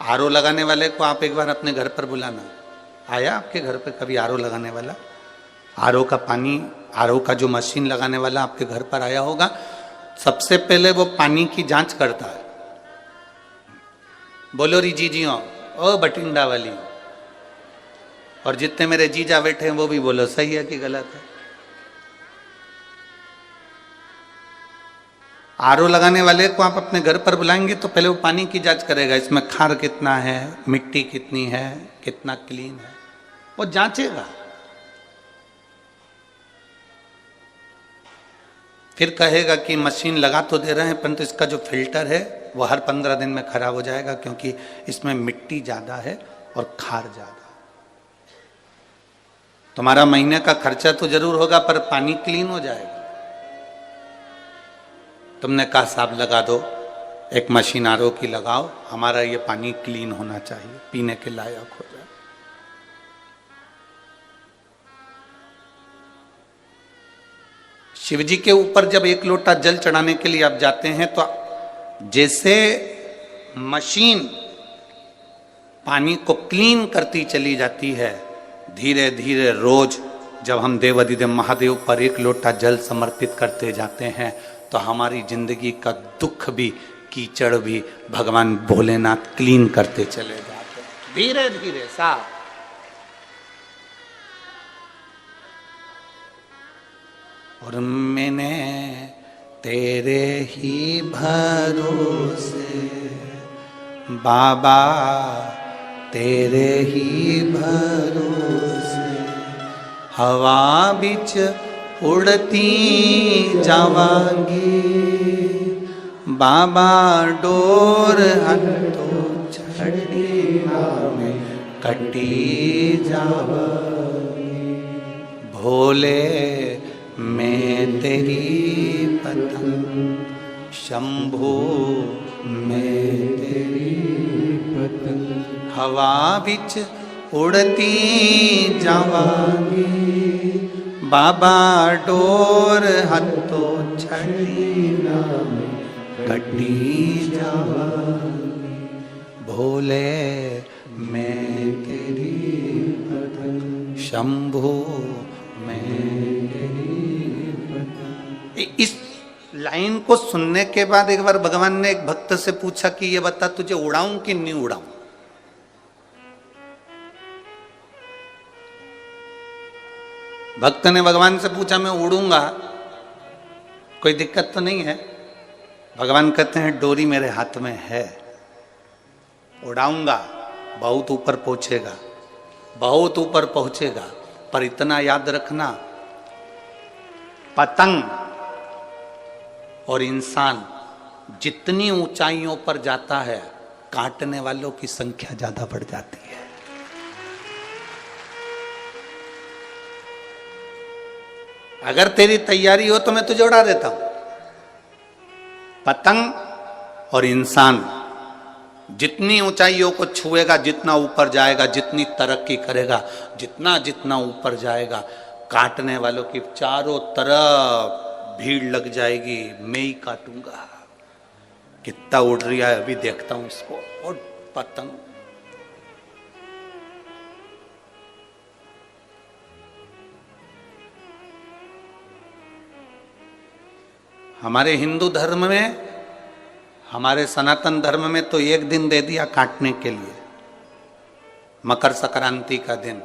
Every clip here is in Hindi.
आरओ लगाने वाले को आप एक बार अपने घर पर बुलाना। आया आपके घर पे कभी आरओ लगाने वाला? आरओ का पानी, आरओ का जो मशीन लगाने वाला आपके घर पर आया होगा, सबसे पहले वो पानी की जांच करता है। बोलो री जीजियों, ओ बटिंडा वाली, और जितने मेरे जीजा बैठे हैं वो भी बोलो सही है कि गलत है। आरओ लगाने वाले को आप अपने घर पर बुलाएंगे तो पहले वो पानी की जांच करेगा, इसमें खार कितना है, मिट्टी कितनी है, कितना क्लीन है, वो जांचेगा। फिर कहेगा कि मशीन लगा तो दे रहे हैं परंतु इसका जो फिल्टर है वो हर 15 दिन में खराब हो जाएगा क्योंकि इसमें मिट्टी ज्यादा है और खार ज्यादा। तुम्हारा महीने का खर्चा तो जरूर होगा पर पानी क्लीन हो जाएगा। तुमने कहा साहब लगा दो, एक मशीन आरओ की लगाओ, हमारा ये पानी क्लीन होना चाहिए, पीने के लायक हो जाए। शिवजी के ऊपर जब एक लोटा जल चढ़ाने के लिए आप जाते हैं तो जैसे मशीन पानी को क्लीन करती चली जाती है, धीरे धीरे रोज जब हम देव अधिदेव महादेव पर एक लोटा जल समर्पित करते जाते हैं तो हमारी जिंदगी का दुख भी, कीचड़ भी भगवान भोलेनाथ क्लीन करते चले जाते हैं, धीरे धीरे साफ। और मैंने तेरे ही भरोसे बाबा, तेरे ही भरोसे हवा बिच उड़ती जावांगी, बाबा डोर हटो छड़ी में कटी जावांगी, भोले मैं तेरी पतंग, शंभो मैं तेरी पतंग, हवा बिच उड़ती जावांगी, बाबा डोर हथो छड़ी में कटी जावांगी, भोले मैं तेरी पतंग, शंभो मैं तेरी पतंग। इस लाइन को सुनने के बाद एक बार भगवान ने एक भक्त से पूछा कि ये बता तुझे उड़ाऊं कि नहीं उड़ाऊं? भक्त ने भगवान से पूछा मैं उड़ूंगा, कोई दिक्कत तो नहीं है? भगवान कहते हैं डोरी मेरे हाथ में है, उड़ाऊंगा, बहुत ऊपर पहुंचेगा, बहुत ऊपर पहुंचेगा, पर इतना याद रखना पतंग और इंसान जितनी ऊंचाइयों पर जाता है काटने वालों की संख्या ज्यादा बढ़ जाती है। अगर तेरी तैयारी हो तो मैं तुझे उड़ा देता हूं। पतंग और इंसान जितनी ऊंचाइयों को छुएगा, जितना ऊपर जाएगा, जितनी तरक्की करेगा, जितना जितना ऊपर जाएगा, काटने वालों की चारों तरफ भीड़ लग जाएगी, मैं ही काटूंगा। कितना उड़ रहा है अभी देखता हूं इसको। और पतंग हमारे हिंदू धर्म में, हमारे सनातन धर्म में तो एक दिन दे दिया काटने के लिए, मकर संक्रांति का दिन,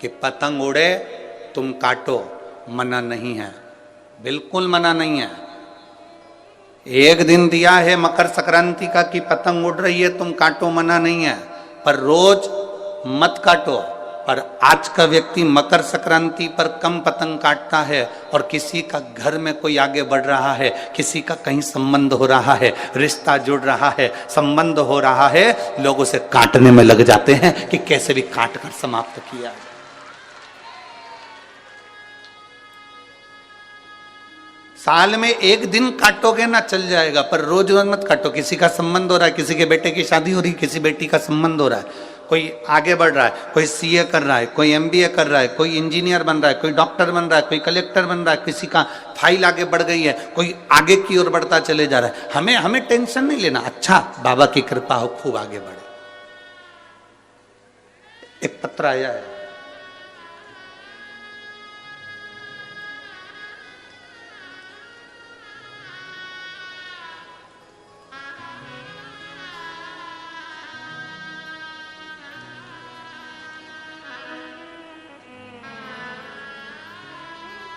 कि पतंग उड़े तुम काटो, मना नहीं है, बिल्कुल मना नहीं है। एक दिन दिया है मकर संक्रांति का कि पतंग उड़ रही है तुम काटो, मना नहीं है, पर रोज मत काटो। पर आज का व्यक्ति मकर संक्रांति पर कम पतंग काटता है और किसी का घर में कोई आगे बढ़ रहा है, किसी का कहीं संबंध हो रहा है, रिश्ता जुड़ रहा है, संबंध हो रहा है, लोग उसे काटने में लग जाते हैं कि कैसे भी काट कर समाप्त किया जाए। साल में एक दिन काटोगे ना चल जाएगा, पर रोज रोज मत काटो। किसी का संबंध हो रहा है, किसी के बेटे की शादी हो रही, किसी बेटी का संबंध हो रहा है, कोई आगे बढ़ रहा है, कोई सीए कर रहा है, कोई एमबीए कर रहा है, कोई इंजीनियर बन रहा है, कोई डॉक्टर बन रहा है, कोई कलेक्टर बन रहा है, किसी का फाइल आगे बढ़ गई है, कोई आगे की ओर बढ़ता चले जा रहा है। हमें टेंशन नहीं लेना, अच्छा बाबा की कृपा हो खूब आगे बढ़े, एक पत्र आया है।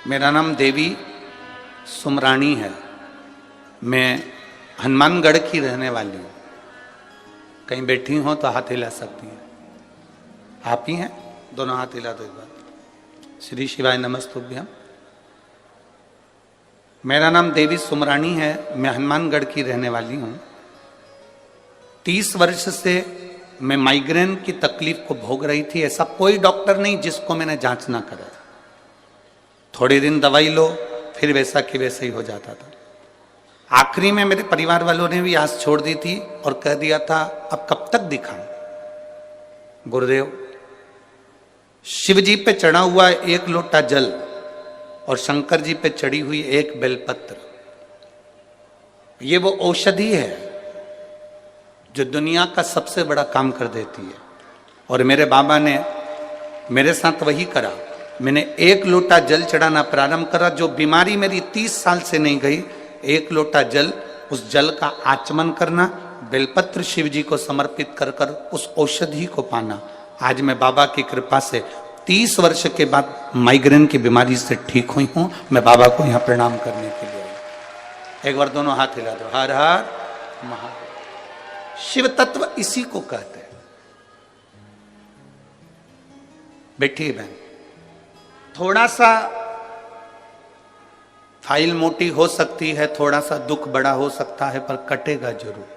मेरा नाम देवी सुमरानी है। मैं हनुमानगढ़ की रहने वाली हूँ। कहीं बैठी हो तो हाथ हिला सकती हैं। आप ही हैं? दोनों हाथ हिला दो एक बार। श्री शिवाय नमस्तुभ्यम। मेरा नाम देवी सुमरानी है। मैं हनुमानगढ़ की रहने वाली हूँ। 30 वर्ष से मैं माइग्रेन की तकलीफ को भोग रही थी। ऐसा कोई डॉक्टर नहीं जिसको मैंने जांच ना करा। थोड़े दिन दवाई लो फिर वैसा कि वैसा ही हो जाता था। आखिरी में मेरे परिवार वालों ने भी आस छोड़ दी थी और कह दिया था अब कब तक दिखाऊं। गुरुदेव, शिव जी पे चढ़ा हुआ एक लोटा जल और शंकर जी पे चढ़ी हुई एक बेलपत्र, ये वो औषधि है जो दुनिया का सबसे बड़ा काम कर देती है। और मेरे बाबा ने मेरे साथ वही करा। मैंने एक लोटा जल चढ़ाना प्रारंभ करा। जो बीमारी मेरी 30 साल से नहीं गई, एक लोटा जल, उस जल का आचमन करना, बेलपत्र शिव जी को समर्पित कर कर उस औषधि को पाना। आज मैं बाबा की कृपा से 30 वर्ष के बाद माइग्रेन की बीमारी से ठीक हुई हूं। मैं बाबा को यहां प्रणाम करने के लिए आई। एक बार दोनों हाथ हिला दो। हर हर महादेव। शिव तत्व इसी को कहते हैं। बैठिए बहन। थोड़ा सा फाइल मोटी हो सकती है, थोड़ा सा दुख बड़ा हो सकता है, पर कटेगा जरूर।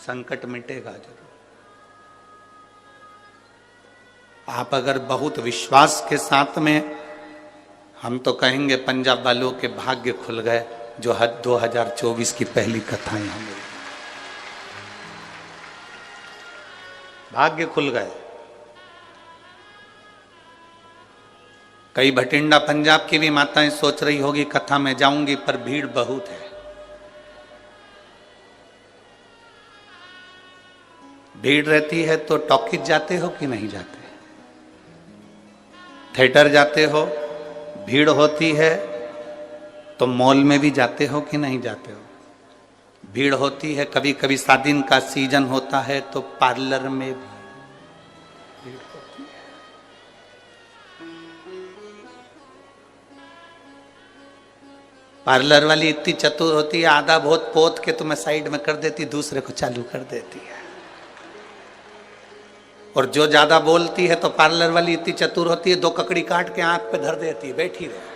संकट मिटेगा जरूर। आप अगर बहुत विश्वास के साथ में, हम तो कहेंगे पंजाब वालों के भाग्य खुल गए जो 2024 की पहली कथा यहां मिली। भाग्य खुल गए। कई भटिंडा पंजाब की भी माताएं सोच रही होगी कथा में जाऊंगी, पर भीड़ बहुत है। भीड़ रहती है तो टॉकीज जाते हो कि नहीं जाते? थिएटर जाते हो? भीड़ होती है तो मॉल में भी जाते हो कि नहीं जाते हो? भीड़ होती है। कभी कभी शादी का सीजन होता है तो पार्लर में भी भीड़ होती है। पार्लर वाली इतनी चतुर होती है, आधा बहुत पोत के तुम्हें साइड में कर देती, दूसरे को चालू कर देती है। और जो ज्यादा बोलती है तो पार्लर वाली इतनी चतुर होती है, 2 ककड़ी काट के आंख पे धर देती है, बैठी रहे।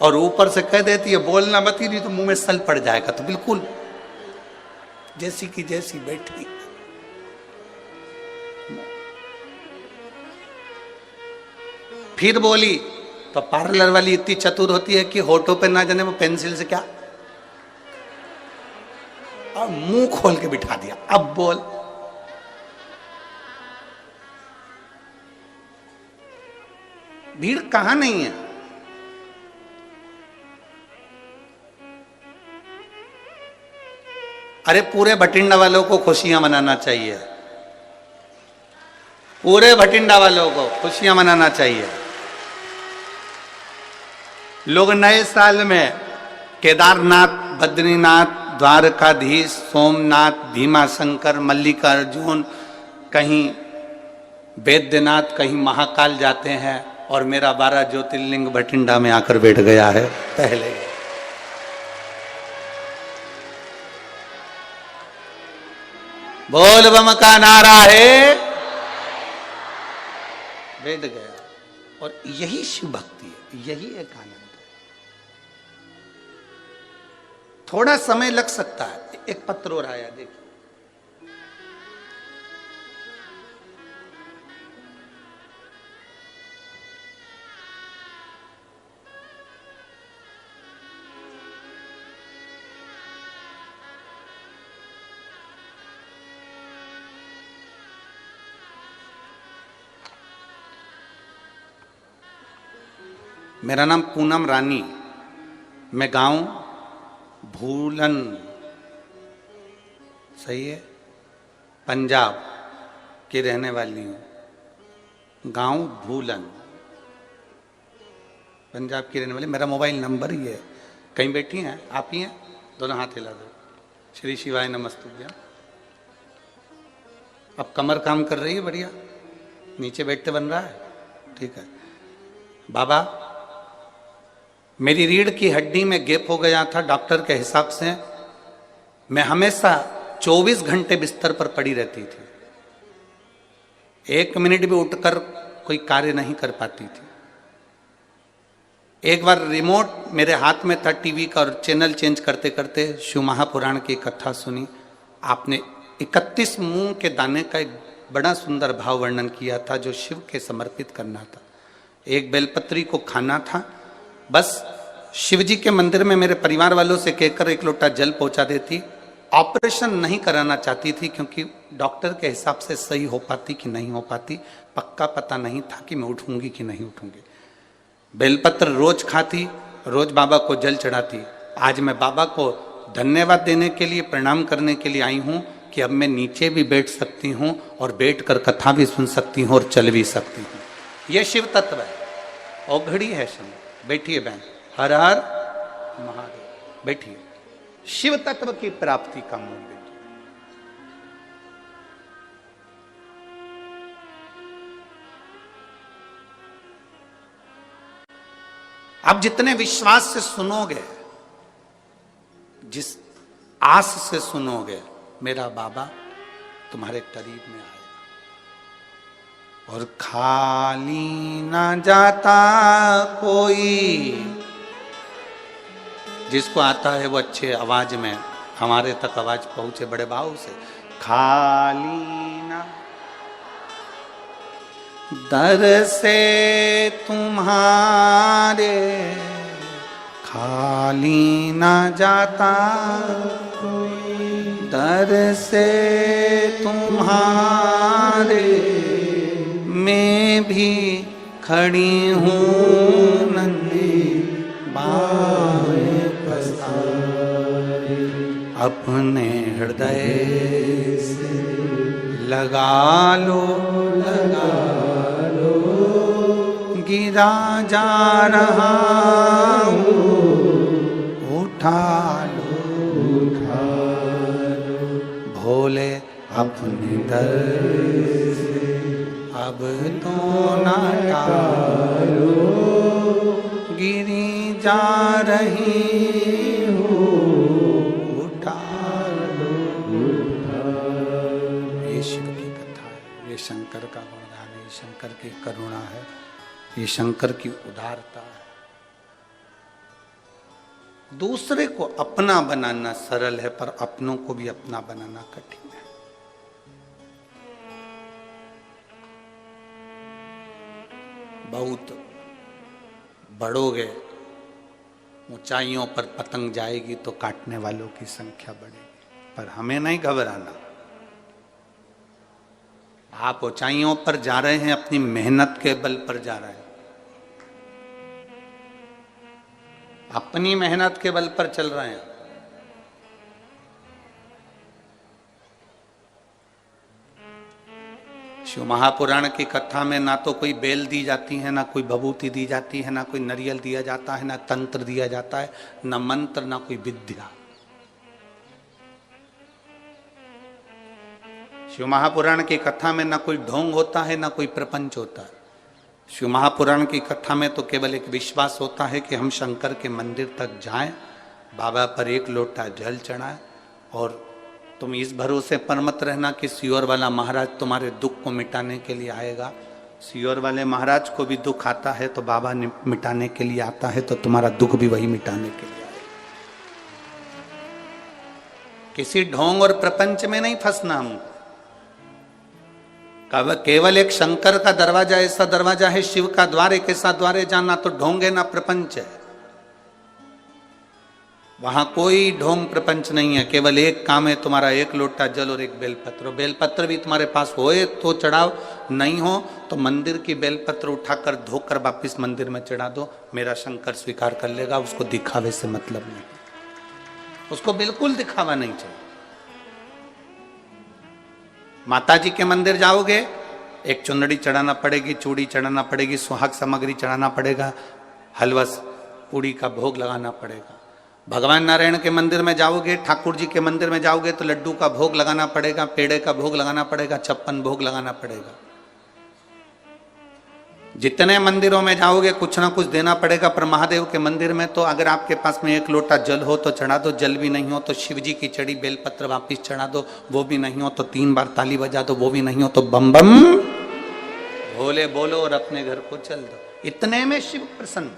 और ऊपर से कह देती है बोलना मत ही, नहीं तो मुंह में सल पड़ जाएगा। तो बिल्कुल जैसी की जैसी बैठी। फिर बोली तो पार्लर वाली इतनी चतुर होती है कि होठों पे ना जाने वो पेंसिल से क्या और मुंह खोल के बिठा दिया। अब बोल। भीड़ कहां नहीं है। अरे पूरे भटिंडा वालों को खुशियां मनाना चाहिए। पूरे भटिंडा वालों को खुशियां मनाना चाहिए। लोग नए साल में केदारनाथ, बद्रीनाथ, द्वारकाधीश, सोमनाथ, भीमाशंकर, मल्लिकार्जुन, कहीं वैद्यनाथ, कहीं महाकाल जाते हैं। और मेरा 12 ज्योतिर्लिंग भटिंडा में आकर बैठ गया है पहले। बोल बम का नारा है, बैठ गया। और यही शिव भक्ति है, यही एक आनंद है। थोड़ा समय लग सकता है। एक पत्र और आया, देखिए। मेरा नाम पूनम रानी। मैं गांव भूलन, सही है, पंजाब, की रहने वाली हूँ, गांव भूलन, पंजाब की रहने वाली। मेरा मोबाइल नंबर ही है। कहीं बैठी हैं आप ही हैं? दोनों हाथ हिला दो। श्री शिवाय नमस्तुभ्यम। अब कमर काम कर रही है बढ़िया, नीचे बैठते बन रहा है, ठीक है। बाबा, मेरी रीढ़ की हड्डी में गैप हो गया था डॉक्टर के हिसाब से। मैं हमेशा 24 घंटे बिस्तर पर पड़ी रहती थी, 1 मिनट भी उठकर कोई कार्य नहीं कर पाती थी। एक बार रिमोट मेरे हाथ में था टीवी का और चैनल चेंज करते करते शिव महापुराण की कथा सुनी। आपने 31 मूंग के दाने का एक बड़ा सुंदर भाव वर्णन किया था जो शिव के समर्पित करना था। एक बेलपत्री को खाना था। बस शिव जी के मंदिर में मेरे परिवार वालों से कहकर 1 लोटा जल पहुंचा देती। ऑपरेशन नहीं कराना चाहती थी क्योंकि डॉक्टर के हिसाब से सही हो पाती कि नहीं हो पाती, पक्का पता नहीं था कि मैं उठूंगी कि नहीं उठूंगी। बेलपत्र रोज खाती, रोज बाबा को जल चढ़ाती। आज मैं बाबा को धन्यवाद देने के लिए, प्रणाम करने के लिए आई हूं कि अब मैं नीचे भी बैठ सकती हूं और बैठकर कथा भी सुन सकती हूं और चल भी सकती हूं। यह शिव तत्व है। और घड़ी है समय, बैठिए बहन, हर हर महादेव, बैठिए। शिव तत्व की प्राप्ति का मूल बिंदु। आप जितने विश्वास से सुनोगे, जिस आस से सुनोगे, मेरा बाबा तुम्हारे करीब में आएगा। और खाली ना जाता कोई, जिसको आता है वो अच्छे आवाज में हमारे तक आवाज पहुंचे बड़े भाव से। खाली ना दर से तुम्हारे खाली ना जाता कोई, दर से तुम्हारे मैं भी खड़ी हूँ नन्ही बाहें पसारे। अपने हृदय से लगा लो, लगा लो, गिरा जा रहा हूँ, उठा लो, उठा लो। भोले अपने दर से अब तो ना टालो, गिरी जा रही हूँ, उठा लो, उठा लो। ये शिव की कथा है, ये शंकर का गुणगान है, ये शंकर की करुणा है, ये शंकर की उदारता है। दूसरे को अपना बनाना सरल है, पर अपनों को भी अपना बनाना कठिन है। बहुत बढ़ोगे, ऊंचाइयों पर पतंग जाएगी तो काटने वालों की संख्या बढ़ेगी। पर हमें नहीं घबराना। आप ऊंचाइयों पर जा रहे हैं, अपनी मेहनत के बल पर जा रहे हैं, अपनी मेहनत के बल पर चल रहे हैं। शिव महापुराण की कथा में ना तो कोई बेल दी जाती है, ना कोई भभूति दी जाती है, ना कोई नारियल दिया जाता है, ना तंत्र दिया जाता है, ना मंत्र, ना कोई विद्या। शिव महापुराण की कथा में ना कोई ढोंग होता है, ना कोई प्रपंच होता है। शिव महापुराण की कथा में तो केवल एक विश्वास होता है कि हम शंकर के मंदिर तक जाएं, बाबा पर 1 लोटा जल चढ़ाएं, और तुम इस भरोसे पर मत रहना कि सियोर वाला महाराज तुम्हारे दुख को मिटाने के लिए आएगा। सियोर वाले महाराज को भी दुख आता है तो बाबा मिटाने के लिए आता है, तो तुम्हारा दुख भी वही मिटाने के लिए आएगा। किसी ढोंग और प्रपंच में नहीं फंसना हमको। केवल एक शंकर का दरवाजा ऐसा दरवाजा है, शिव का द्वार एक ऐसा द्वार है जहां ना तो ढोंग है ना प्रपंच है। वहां कोई ढोंग प्रपंच नहीं है, केवल एक काम है, तुम्हारा 1 लोटा जल और 1 बेलपत्र। बेलपत्र भी तुम्हारे पास होए तो चढ़ाओ, नहीं हो तो मंदिर की बेलपत्र उठाकर धोकर वापिस मंदिर में चढ़ा दो। मेरा शंकर स्वीकार कर लेगा। उसको दिखावे से मतलब नहीं, उसको बिल्कुल दिखावा नहीं चाहिए। माता जी के मंदिर जाओगे, एक चुंदड़ी चढ़ाना पड़ेगी, चूड़ी चढ़ाना पड़ेगी, सुहाग सामग्री चढ़ाना पड़ेगा, हलवा पूड़ी का भोग लगाना पड़ेगा। भगवान नारायण के मंदिर में जाओगे, ठाकुर जी के मंदिर में जाओगे तो लड्डू का भोग लगाना पड़ेगा, पेड़े का भोग लगाना पड़ेगा, 56 भोग लगाना पड़ेगा। जितने मंदिरों में जाओगे कुछ ना कुछ देना पड़ेगा। पर महादेव के मंदिर में तो अगर आपके पास में एक लोटा जल हो तो चढ़ा दो, जल भी नहीं हो तो शिव जी की चढ़ी बेलपत्र वापिस चढ़ा दो, वो भी नहीं हो तो 3 बार ताली बजा दो, वो भी नहीं हो तो बम बम भोले बोलो और अपने घर को चल दो। इतने में शिव प्रसन्न।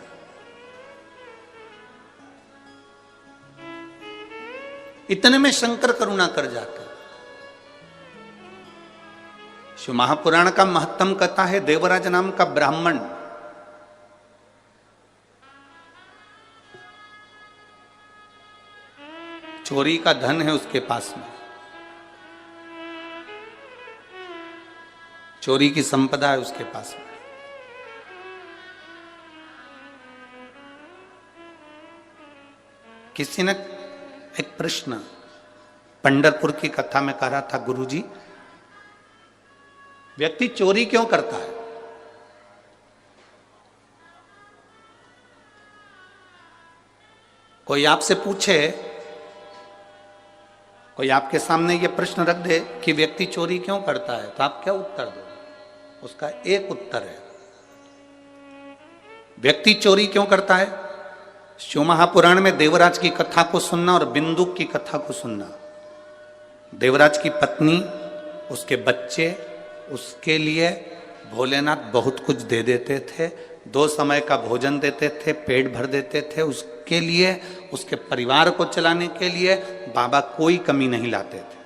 इतने में शंकर करुणा कर जाता। शिव महापुराण का महत्तम कथा है, देवराज नाम का ब्राह्मण चोरी का धन है उसके पास में, चोरी की संपदा है उसके पास में। किसी ने एक प्रश्न पंढरपुर की कथा में कह रहा था, गुरुजी व्यक्ति चोरी क्यों करता है? कोई आपसे पूछे, कोई आपके सामने ये प्रश्न रख दे कि व्यक्ति चोरी क्यों करता है, तो आप क्या उत्तर दो? उसका एक उत्तर है, व्यक्ति चोरी क्यों करता है? शिव महापुराण में देवराज की कथा को सुनना और बिंदुक की कथा को सुनना। देवराज की पत्नी, उसके बच्चे, उसके लिए भोलेनाथ बहुत कुछ दे देते थे, 2 समय का भोजन देते थे, पेट भर देते थे। उसके लिए, उसके परिवार को चलाने के लिए बाबा कोई कमी नहीं लाते थे।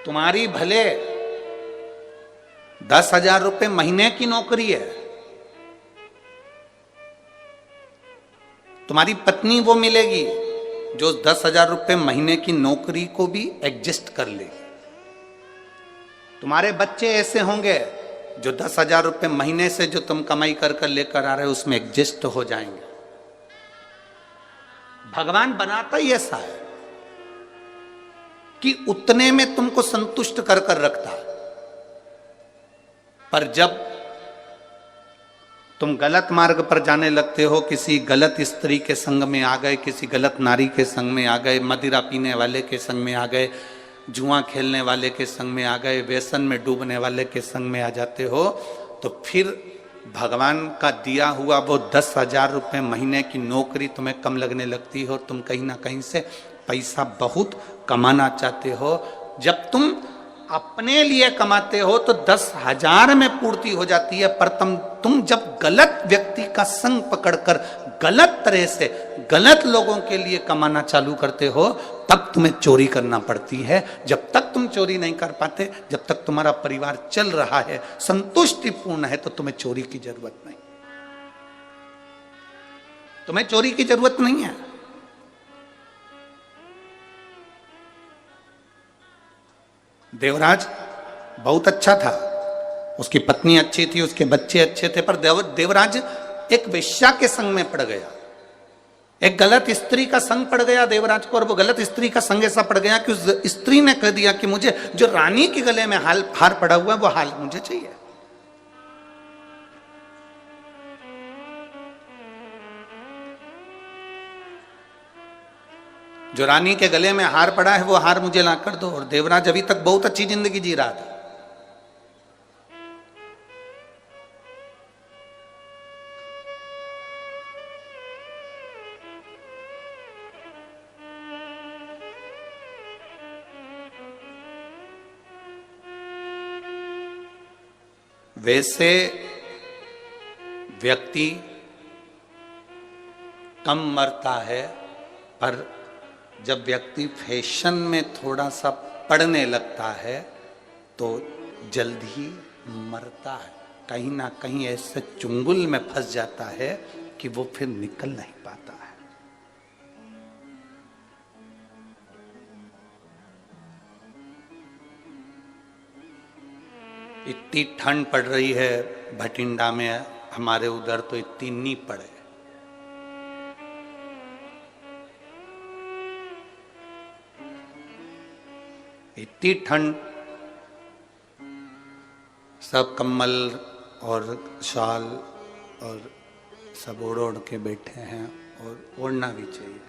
तुम्हारी भले 10,000 रुपए महीने की नौकरी है, तुम्हारी पत्नी वो मिलेगी जो 10,000 रुपए महीने की नौकरी को भी एडजस्ट कर लेगी। तुम्हारे बच्चे ऐसे होंगे जो 10,000 रुपए महीने से जो तुम कमाई कर कर लेकर आ रहे हो उसमें एडजस्ट हो जाएंगे। भगवान बनाता ही ऐसा है कि उतने में तुमको संतुष्ट कर कर रखता है। पर जब तुम गलत मार्ग पर जाने लगते हो, किसी गलत स्त्री के संग में आ गए, किसी गलत नारी के संग में आ गए, मदिरा पीने वाले के संग में आ गए, जुआ खेलने वाले के संग में आ गए, व्यसन में डूबने वाले के संग में आ जाते हो, तो फिर भगवान का दिया हुआ वो 10,000 रुपये महीने की नौकरी तुम्हें कम लगने लगती है और तुम कहीं ना कहीं से पैसा बहुत कमाना चाहते हो। जब तुम अपने लिए कमाते हो तो 10,000 में पूर्ति हो जाती है, पर तुम जब गलत व्यक्ति का संग पकड़कर गलत तरह से गलत लोगों के लिए कमाना चालू करते हो तब तुम्हें चोरी करना पड़ती है। जब तक तुम चोरी नहीं कर पाते, जब तक तुम्हारा परिवार चल रहा है, संतुष्टिपूर्ण है, तो तुम्हें चोरी की जरूरत नहीं। तुम्हें चोरी की जरूरत नहीं है। देवराज बहुत अच्छा था, उसकी पत्नी अच्छी थी, उसके बच्चे अच्छे थे, पर देवराज एक वेश्या के संग में पड़ गया, एक गलत स्त्री का संग पड़ गया देवराज को। और वो गलत स्त्री का संग ऐसा पड़ गया कि उस स्त्री ने कह दिया कि मुझे जो रानी के गले में हार पड़ा हुआ है वो हाल मुझे चाहिए। जो रानी के गले में हार पड़ा है वो हार मुझे ला कर दो। और देवराज अभी तक बहुत अच्छी जिंदगी जी रहा था। वैसे व्यक्ति कम मरता है, पर जब व्यक्ति फैशन में थोड़ा सा पड़ने लगता है तो जल्द ही मरता है। कहीं ना कहीं ऐसे चुंगल में फंस जाता है कि वो फिर निकल नहीं पाता है। इतनी ठंड पड़ रही है भटिंडा में, हमारे उधर तो इतनी नहीं पड़े। इतनी ठंड, सब कम्बल और शॉल और सब ओढ़ ओढ़ के बैठे हैं, और ओढ़ना भी चाहिए।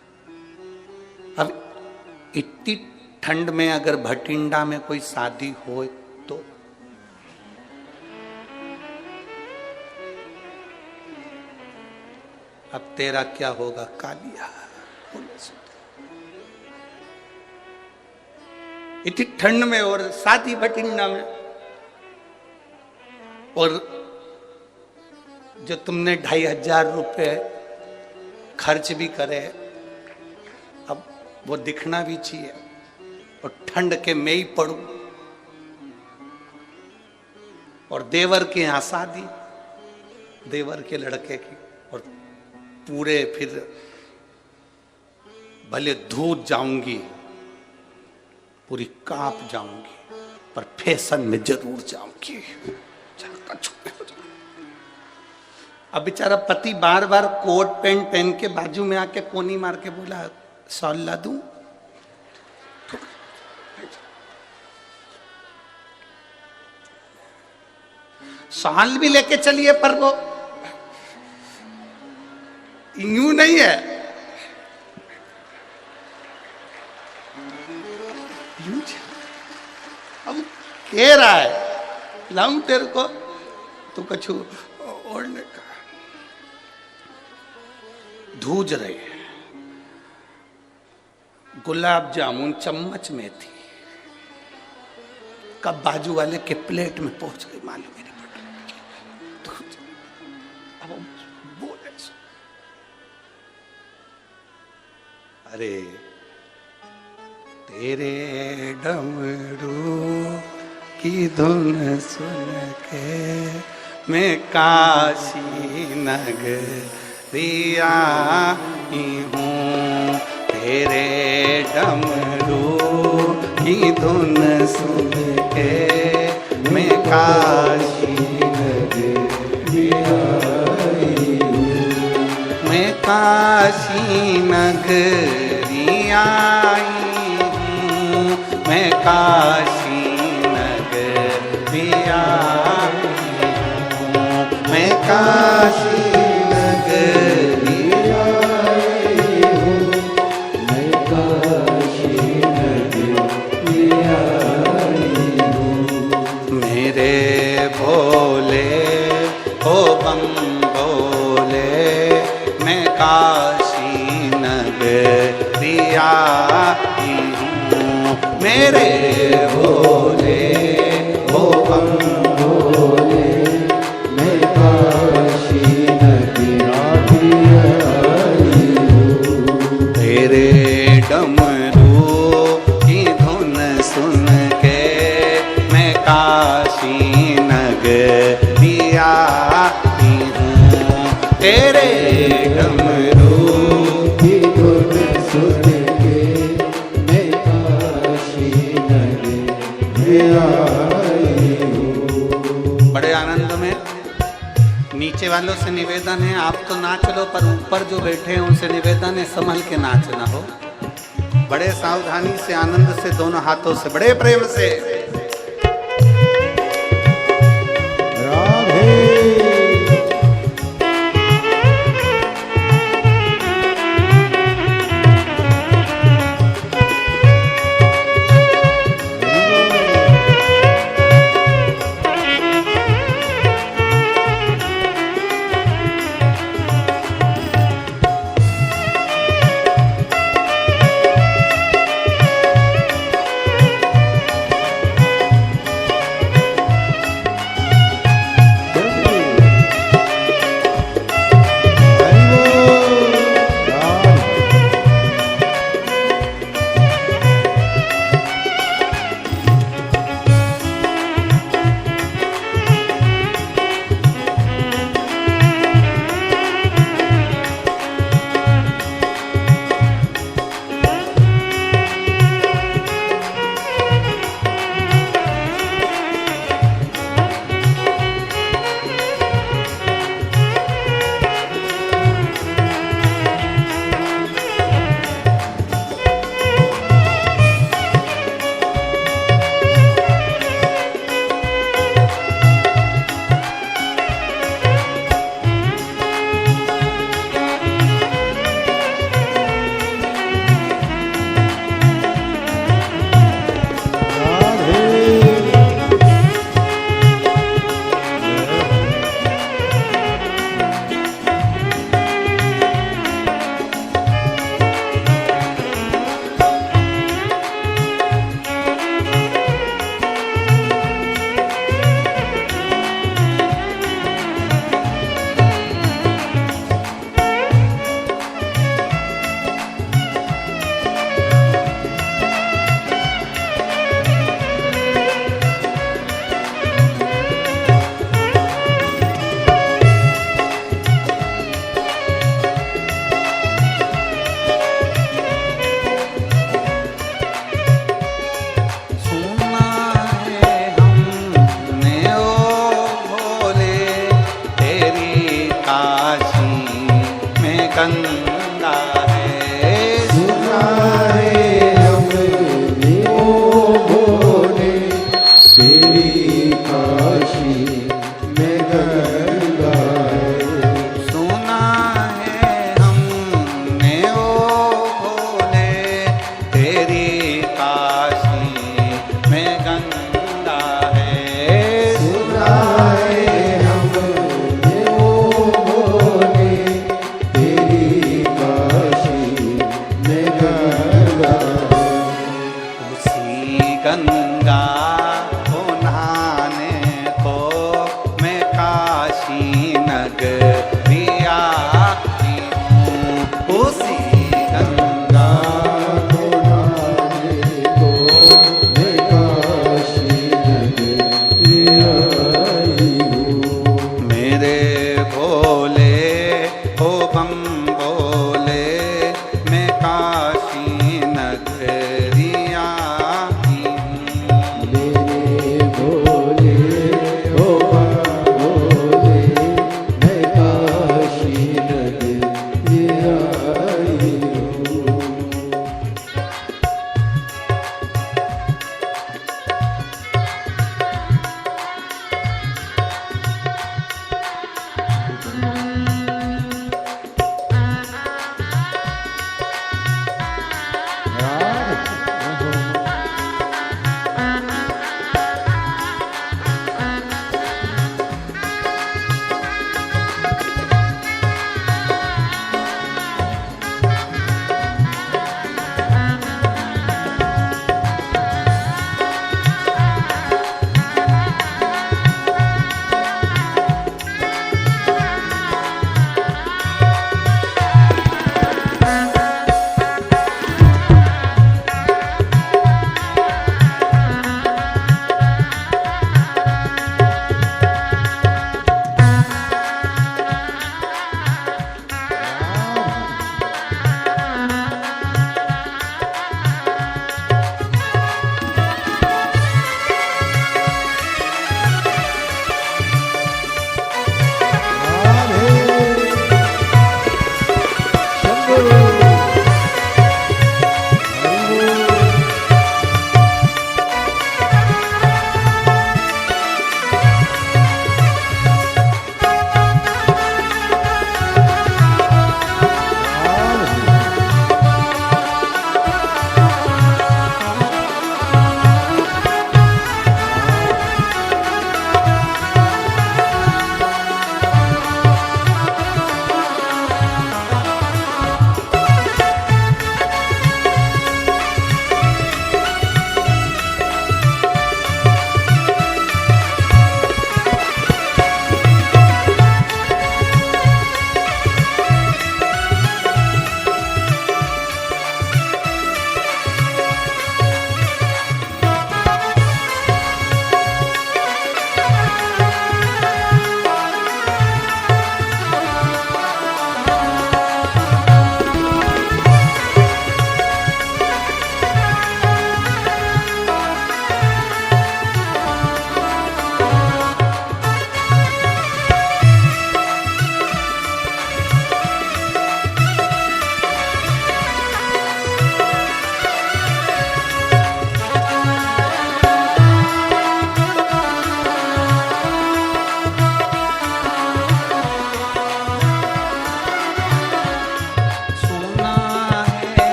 अब इतनी ठंड में अगर भटिंडा में कोई शादी हो तो अब तेरा क्या होगा कालिया। इतनी ठंड में और शादी भटिंडा में, और जो तुमने 2500 रुपये खर्च भी करे, अब वो दिखना भी चाहिए, और ठंड के मैं ही पड़ूं, और देवर के यहाँ शादी, देवर के लड़के की, और पूरे फिर भले धूत जाऊंगी, पूरी कांप जाऊंगी, पर फैशन में जरूर जाऊंगी। अब बेचारा पति बार बार कोट पैंट पहन के बाजू में आके कोनी मार के बोला, शॉल ला दूं? शॉल भी लेके चलिए, पर वो यूं नहीं है, यूं। अब कह रहा है लाऊं तेरे को, तो कछु ओढ़ने का। धूज रहे हैं, गुलाब जामुन चम्मच में थी, कब बाजू वाले के प्लेट में पहुंच गई मालूम मेरे पट। अब बोले, अरे तेरे डमरू की धुन सुन के मैं काशी नगरिया ही हूँ, तेरे डमरू की धुन सुन के मैं काशी नगरिया ही हूँ, मैं काशी नगरिया ही हूँ, मैं काशी नगरिया, मैं काशी नगरिया हूँ, मैं काशी नगरिया हूँ। मेरे भोले ओ बम भोले, मैं काशी नगरिया हूँ, मेरे भोले ओ बम भोले, तेरे डमरू की धुन सुन के मैं काशी नगरिया हूँ, तेरे डमरू की धुन सुन के मैं काशी नगरिया हूँ। बड़े आनंद में नीचे वालों से निवेदन है, आप तो नाच लो, पर ऊपर जो बैठे हैं उनसे निवेदन है संभल के नाचना हो, बड़े सावधानी से, आनंद से, दोनों हाथों से, बड़े प्रेम से। गंगा है। सुना है हमने ओ भोले, तेरी काशी में गंगा है। सुना है हमने ओ भोले, तेरी काशी में गंगा है। सुना है हमने ओ भोले, तेरी काशी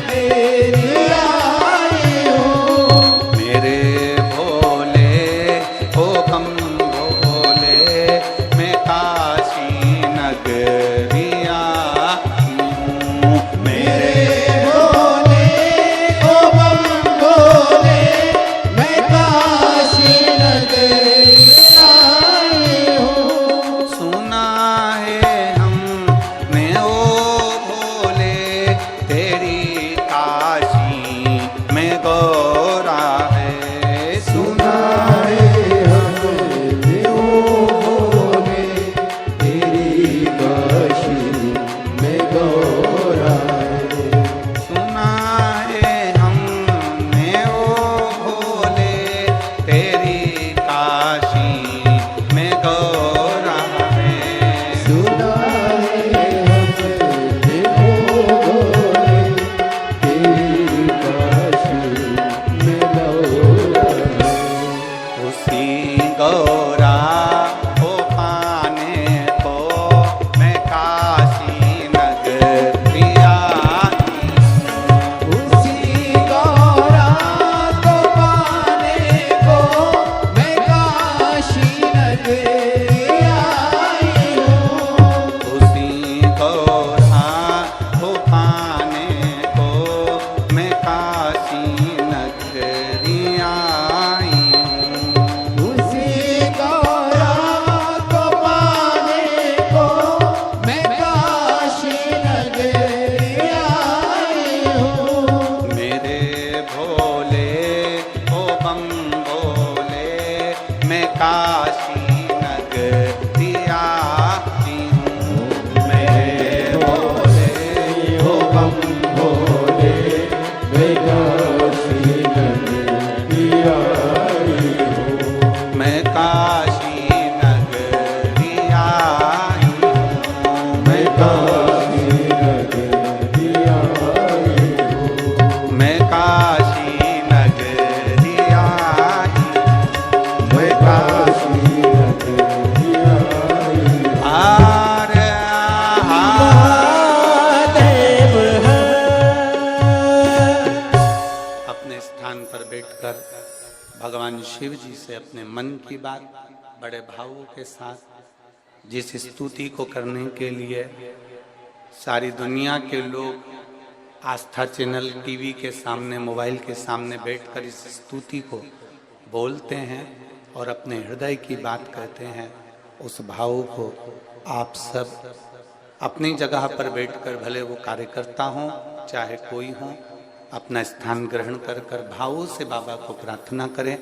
तेरी आई हूँ। मेरे भोले हो कम भोले मैं काशी नगरी आई हूँ। मेरे भोले ओ बम भोले मैं काशी नगरी आई हूँ। सुना है हमने ओ भोले तेरी काशी में गौरा है। सुना है हमने ओ भोले तेरी काशी में गौरा है। सुना है हमने ओ भोले तेरी काशी में गौरा है। सुना है हमने ओ भोले तेरी काशी में गौरा है। उसी गौरा को पाने को मैं काशी नगरी आई हूँ। उसी गौरा को पाने को मैं काशी नगरी आई हूँ। उसी गौरा को पाने को मैं काशी नगरी आई हूँ। उसी गौरा को पाने को मैं काशी नगरी आई हूँ। मेरे भोले ओ बम भोले मैं काशी नगरी आई हूँ। मेरे भोले ओ बम भोले मैं काशी नगरी आई हूँ। मैं काशी नगरी आई हूँ। मैं काशी नगरी आई हूँ। मैं काशी नगरी आई हूँ। मैं काशी नगरी आई हूँ। आरे महादेव है। अपने स्थान पर बैठकर भगवान शिव जी से अपने मन की बात बड़े भावों के साथ जिस स्तुति को करने के लिए सारी दुनिया के लोग आस्था चैनल टीवी के सामने मोबाइल के सामने बैठकर इस स्तुति को बोलते हैं और अपने हृदय की बात कहते हैं, उस भाव को आप सब अपनी जगह पर बैठकर भले वो कार्यकर्ता हों चाहे कोई हो अपना स्थान ग्रहण कर कर भावों से बाबा को प्रार्थना करें,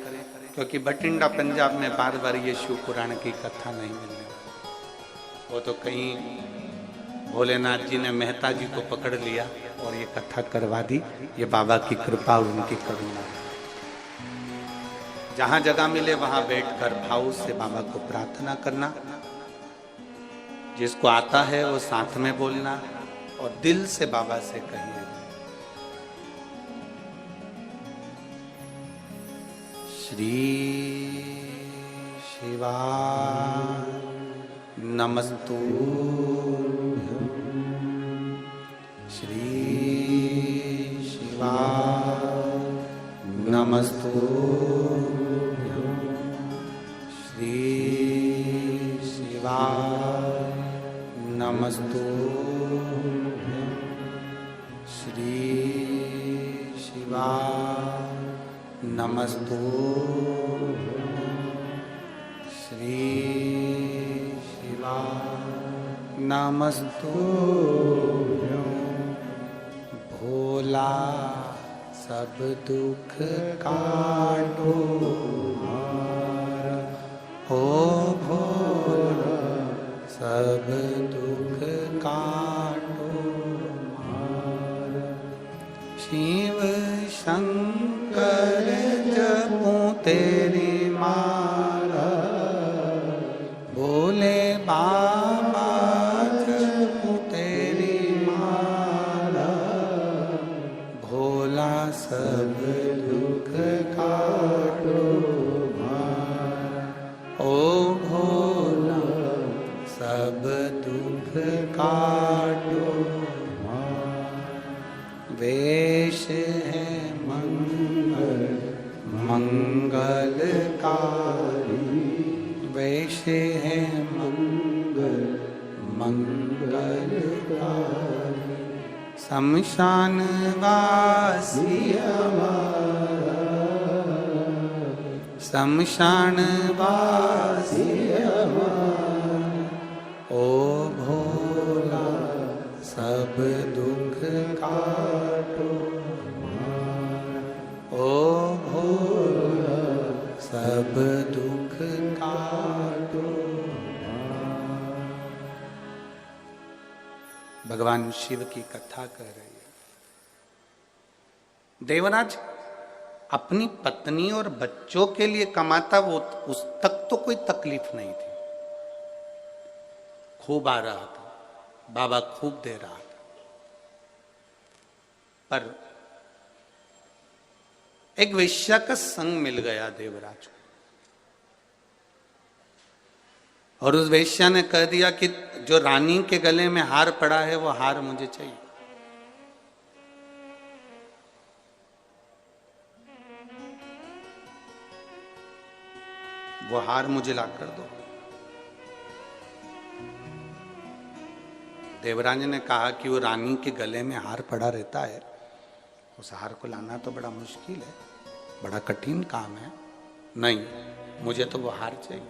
क्योंकि बठिंडा पंजाब में बार बार ये शिव पुराण की कथा नहीं मिलने वाली। वो तो कहीं भोलेनाथ जी ने मेहता जी को पकड़ लिया और ये कथा करवा दी। ये बाबा की कृपा और उनकी करुणा है। जहां जगह मिले वहां बैठकर भाव से बाबा को प्रार्थना करना। जिसको आता है वो साथ में बोलना और दिल से बाबा से कहिए, श्री शिवाय नमस्तुभ्यं। श्री शिवाय नमस्तुभ्यं। श्री शिवाय नमस्तुभ्यं। श्री शिवाय नमस्तुभ्यं। श्री शिवाय नमस्तुभ्यं। भोला सब दुख काटो मारा, हो भोला सब दुख काटो मारा। शिव शंकर जपूं तेरी माला, भोले बाबा जपूं तेरी माला। भोला सब दुख काटो मारा, ओ भोला सब दुख काटो मारा। वेश है मंगलकारी, वेश है मंगलकारी। शमशान वासी हमारा, शमशान वासी हमारा, ओ भोला सब दुख काटो हमारा, ओ भोला सब दुख काटो हमारा। भगवान शिव की कथा कर रही है। देवराज अपनी पत्नी और बच्चों के लिए कमाता, वो उस तक तो कोई तकलीफ नहीं थी। खूब आ रहा था, बाबा खूब दे रहा था, पर एक वेश्या का संग मिल गया देवराज को, और उस वेश्या ने कह दिया कि जो रानी के गले में हार पड़ा है वो हार मुझे चाहिए। वो हार मुझे ला कर दो। देवराज ने कहा कि वो रानी के गले में हार पड़ा रहता है, उस हार को लाना तो बड़ा मुश्किल है, बड़ा कठिन काम है। नहीं, मुझे तो वो हार चाहिए,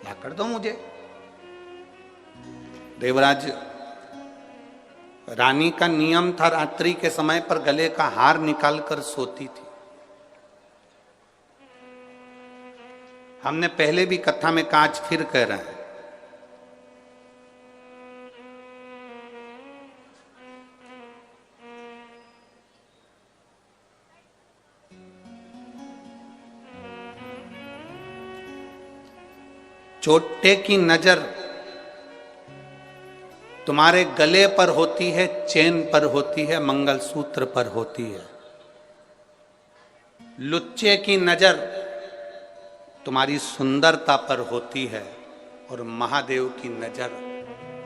ला कर दो मुझे। देवराज, रानी का नियम था रात्रि के समय पर गले का हार निकालकर सोती थी। हमने पहले भी कथा में कहा, आज फिर कह रहे हैं, चोटे की नजर तुम्हारे गले पर होती है, चेन पर होती है, मंगलसूत्र पर होती है। लुच्चे की नजर तुम्हारी सुंदरता पर होती है, और महादेव की नजर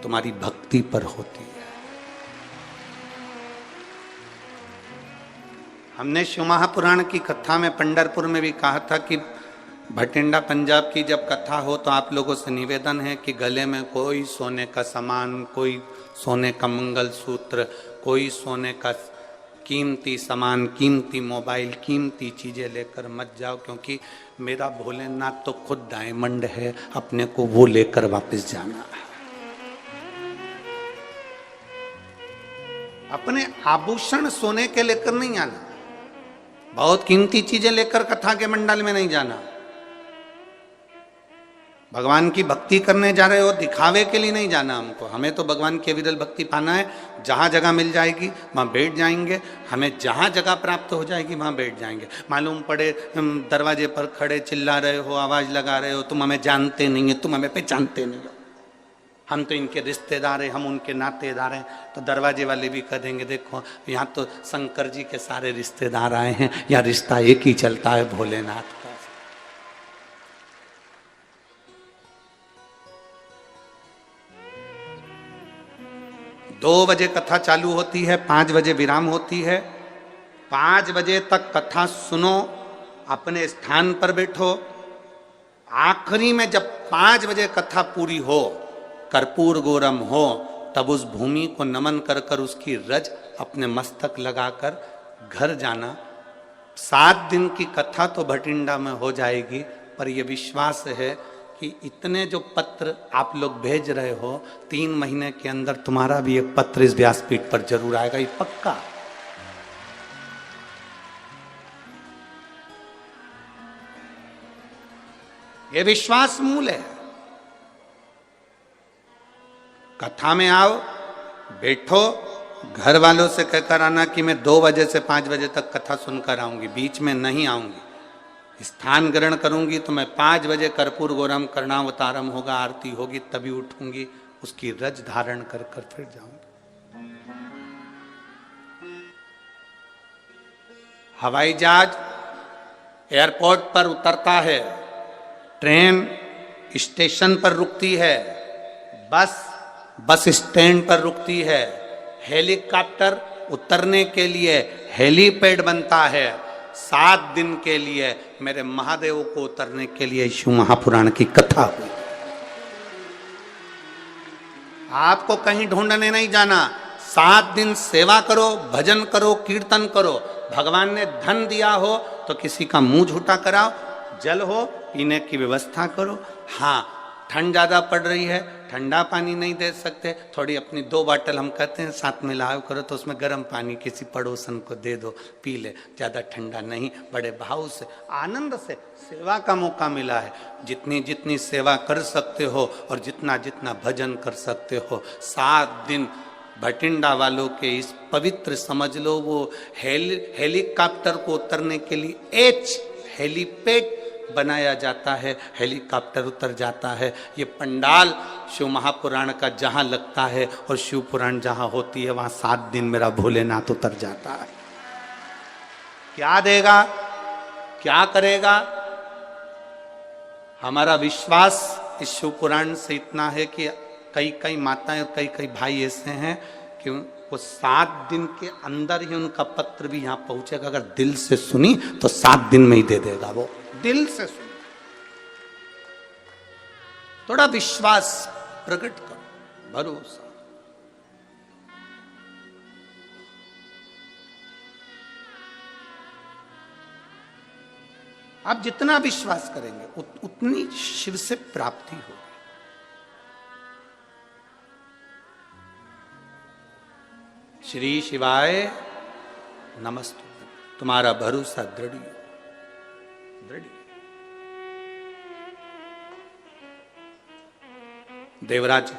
तुम्हारी भक्ति पर होती है। हमने शिव महापुराण की कथा में पंढरपुर में भी कहा था कि भटिंडा पंजाब की जब कथा हो तो आप लोगों से निवेदन है कि गले में कोई सोने का सामान, कोई सोने का मंगलसूत्र, कोई सोने का कीमती सामान, कीमती मोबाइल, कीमती चीजें लेकर मत जाओ, क्योंकि मेरा भोलेनाथ तो खुद डायमंड है, अपने को वो लेकर वापस जाना है। अपने आभूषण सोने के लेकर नहीं आना, बहुत कीमती चीजें लेकर कथा के मंडल में नहीं जाना। भगवान की भक्ति करने जा रहे हो, दिखावे के लिए नहीं जाना हमको। हमें तो भगवान की विरल भक्ति पाना है। जहाँ जगह मिल जाएगी वहाँ बैठ जाएंगे, हमें जहाँ जगह प्राप्त हो जाएगी वहाँ बैठ जाएंगे। मालूम पड़े दरवाजे पर खड़े चिल्ला रहे हो, आवाज़ लगा रहे हो, तुम हमें जानते नहीं है, तुम हमें पहचानते नहीं हो, हम तो इनके रिश्तेदार हैं, हम उनके नातेदार हैं, तो दरवाजे वाले भी कह देंगे देखो यहाँ तो शंकर जी के सारे रिश्तेदार आए हैं, या रिश्ता एक ही चलता है भोलेनाथ का। 2 बजे कथा चालू होती है, 5 बजे विराम होती है। 5 बजे तक कथा सुनो, अपने स्थान पर बैठो। आखिरी में जब 5 बजे कथा पूरी हो, कर्पूर गौरम हो, तब उस भूमि को नमन कर कर उसकी रज अपने मस्तक लगाकर घर जाना। 7 दिन की कथा तो भटिंडा में हो जाएगी, पर यह विश्वास है कि इतने जो पत्र आप लोग भेज रहे हो, 3 महीने के अंदर तुम्हारा भी एक पत्र इस व्यासपीठ पर जरूर आएगा, ये पक्का। ये विश्वास मूल है। कथा में आओ, बैठो, घर वालों से कहकर आना कि मैं 2 बजे से 5 बजे तक कथा सुनकर आऊंगी, बीच में नहीं आऊंगी। स्थान ग्रहण करूंगी तो मैं 5 बजे कर्पूर गौरम कर्णावतारम होगा, आरती होगी, तभी उठूंगी, उसकी रज धारण कर कर फिर जाऊंगी। हवाई जहाज एयरपोर्ट पर उतरता है, ट्रेन स्टेशन पर रुकती है, बस बस स्टैंड पर रुकती है, हेलीकॉप्टर उतरने के लिए हेलीपैड बनता है, 7 दिन के लिए मेरे महादेव को उतरने के लिए शिव महापुराण की कथा हुई। आपको कहीं ढूंढने नहीं जाना, 7 दिन सेवा करो, भजन करो, कीर्तन करो। भगवान ने धन दिया हो तो किसी का मुंह झूठा कराओ, जल हो पीने की व्यवस्था करो। हाँ, ठंड ज्यादा पड़ रही है, ठंडा पानी नहीं दे सकते, थोड़ी अपनी 2 बाटल हम कहते हैं साथ में लाओ करो, तो उसमें गर्म पानी किसी पड़ोसन को दे दो, पी ले, ज्यादा ठंडा नहीं। बड़े भाव से आनंद से सेवा का मौका मिला है। जितनी जितनी सेवा कर सकते हो और जितना जितना भजन कर सकते हो, 7 दिन भटिंडा वालों के इस पवित्र, समझ लो वो हेलीकॉप्टर को उतरने के लिए हेलीपैड बनाया जाता है, हेलीकॉप्टर उतर जाता है। ये पंडाल शिव महापुराण का जहां लगता है और शिव पुराण जहां होती है, वहां 7 दिन मेरा भोलेनाथ उतर जाता है। क्या देगा, क्या करेगा? हमारा विश्वास इस शिव पुराण से इतना है कि कई कई माताएं और कई कई भाई ऐसे हैं कि वो 7 दिन के अंदर ही उनका पत्र भी यहां पहुंचेगा। अगर दिल से सुनी तो 7 दिन में ही दे देगा, वो दिल से सुनी। थोड़ा विश्वास प्रकट करो, भरोसा। आप जितना विश्वास करेंगे उतनी शिव से प्राप्ति होगी। श्री शिवाय नमस्तुभ्यं। तुम्हारा भरोसा दृढ़ दृढ़। देवराज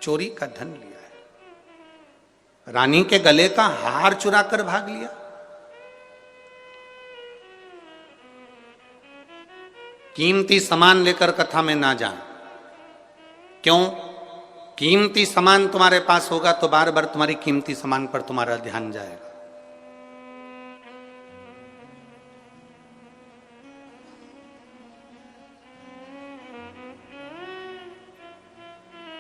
चोरी का धन लिया है, रानी के गले का हार चुरा कर भाग लिया। कीमती सामान लेकर कथा में ना जाए। क्यों? कीमती सामान तुम्हारे पास होगा तो बार बार तुम्हारी कीमती सामान पर तुम्हारा ध्यान जाएगा।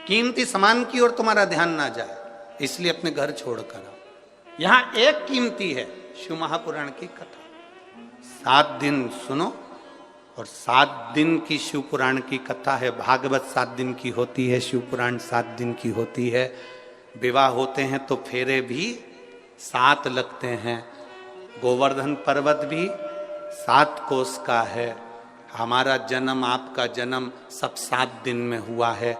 कीमती सामान की ओर तुम्हारा ध्यान ना जाए, इसलिए अपने घर छोड़कर आओ। यहां एक कीमती है, शिव महापुराण की कथा। 7 दिन सुनो, और 7 दिन की शिव पुराण की कथा है। भागवत 7 दिन की होती है, शिव पुराण 7 दिन की होती है। विवाह होते हैं तो फेरे भी 7 लगते हैं। गोवर्धन पर्वत भी 7 कोस का है। हमारा जन्म, आपका जन्म सब 7 दिन में हुआ है।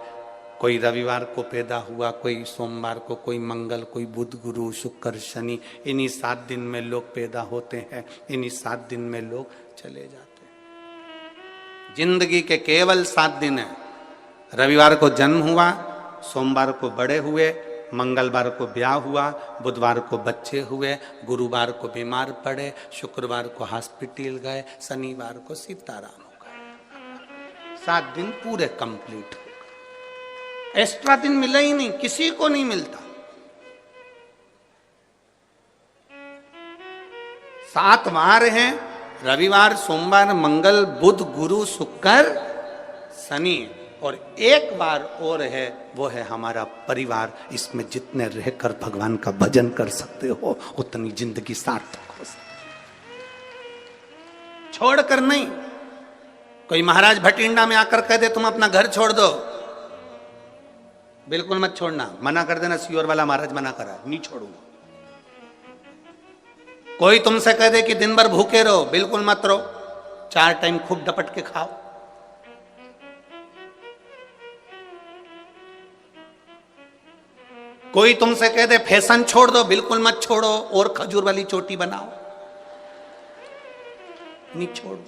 कोई रविवार को पैदा हुआ, कोई सोमवार को, कोई मंगल, कोई बुध, गुरु, शुक्र, शनि। इन्हीं 7 दिन में लोग पैदा होते हैं, इन्हीं 7 दिन में लोग चले जाते हैं। जिंदगी के केवल 7 दिन है। रविवार को जन्म हुआ, सोमवार को बड़े हुए, मंगलवार को ब्याह हुआ, बुधवार को बच्चे हुए, गुरुवार को बीमार पड़े, शुक्रवार को हॉस्पिटल गए, शनिवार को सीताराम हो गए। 7 दिन पूरे कंप्लीट हो गए। एक्स्ट्रा दिन मिला ही नहीं, किसी को नहीं मिलता। 7 वार हैं, रविवार, सोमवार, मंगल, बुध, गुरु, शुक्र, शनि, और एक बार और है, वो है हमारा परिवार। इसमें जितने रहकर भगवान का भजन कर सकते हो उतनी जिंदगी सार्थक हो सकती। छोड़कर नहीं। कोई महाराज भटिंडा में आकर कह दे तुम अपना घर छोड़ दो, बिल्कुल मत छोड़ना। मना कर देना, सियोर वाला महाराज मना करा, नहीं छोड़ूंगा। कोई तुमसे कह दे कि दिन भर भूखे रहो, बिल्कुल मत रहो। 4 टाइम खूब डपट के खाओ। कोई तुमसे कह दे फैशन छोड़ दो, बिल्कुल मत छोड़ो, और खजूर वाली चोटी बनाओ, नहीं छोड़ो।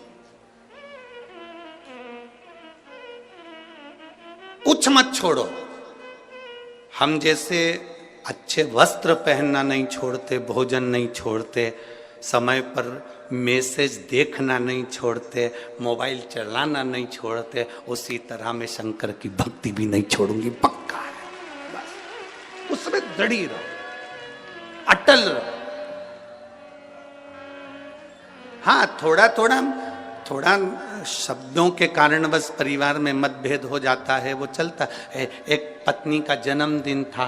कुछ मत छोड़ो। हम जैसे अच्छे वस्त्र पहनना नहीं छोड़ते, भोजन नहीं छोड़ते, समय पर मैसेज देखना नहीं छोड़ते, मोबाइल चलाना नहीं छोड़ते, उसी तरह मैं शंकर की भक्ति भी नहीं छोड़ूंगी। पक्का है, बस उसमें दृढ़ी रहो, अटल रहो। हाँ, थोड़ा शब्दों के कारणवश परिवार में मतभेद हो जाता है, वो चलता है। एक पत्नी का जन्मदिन था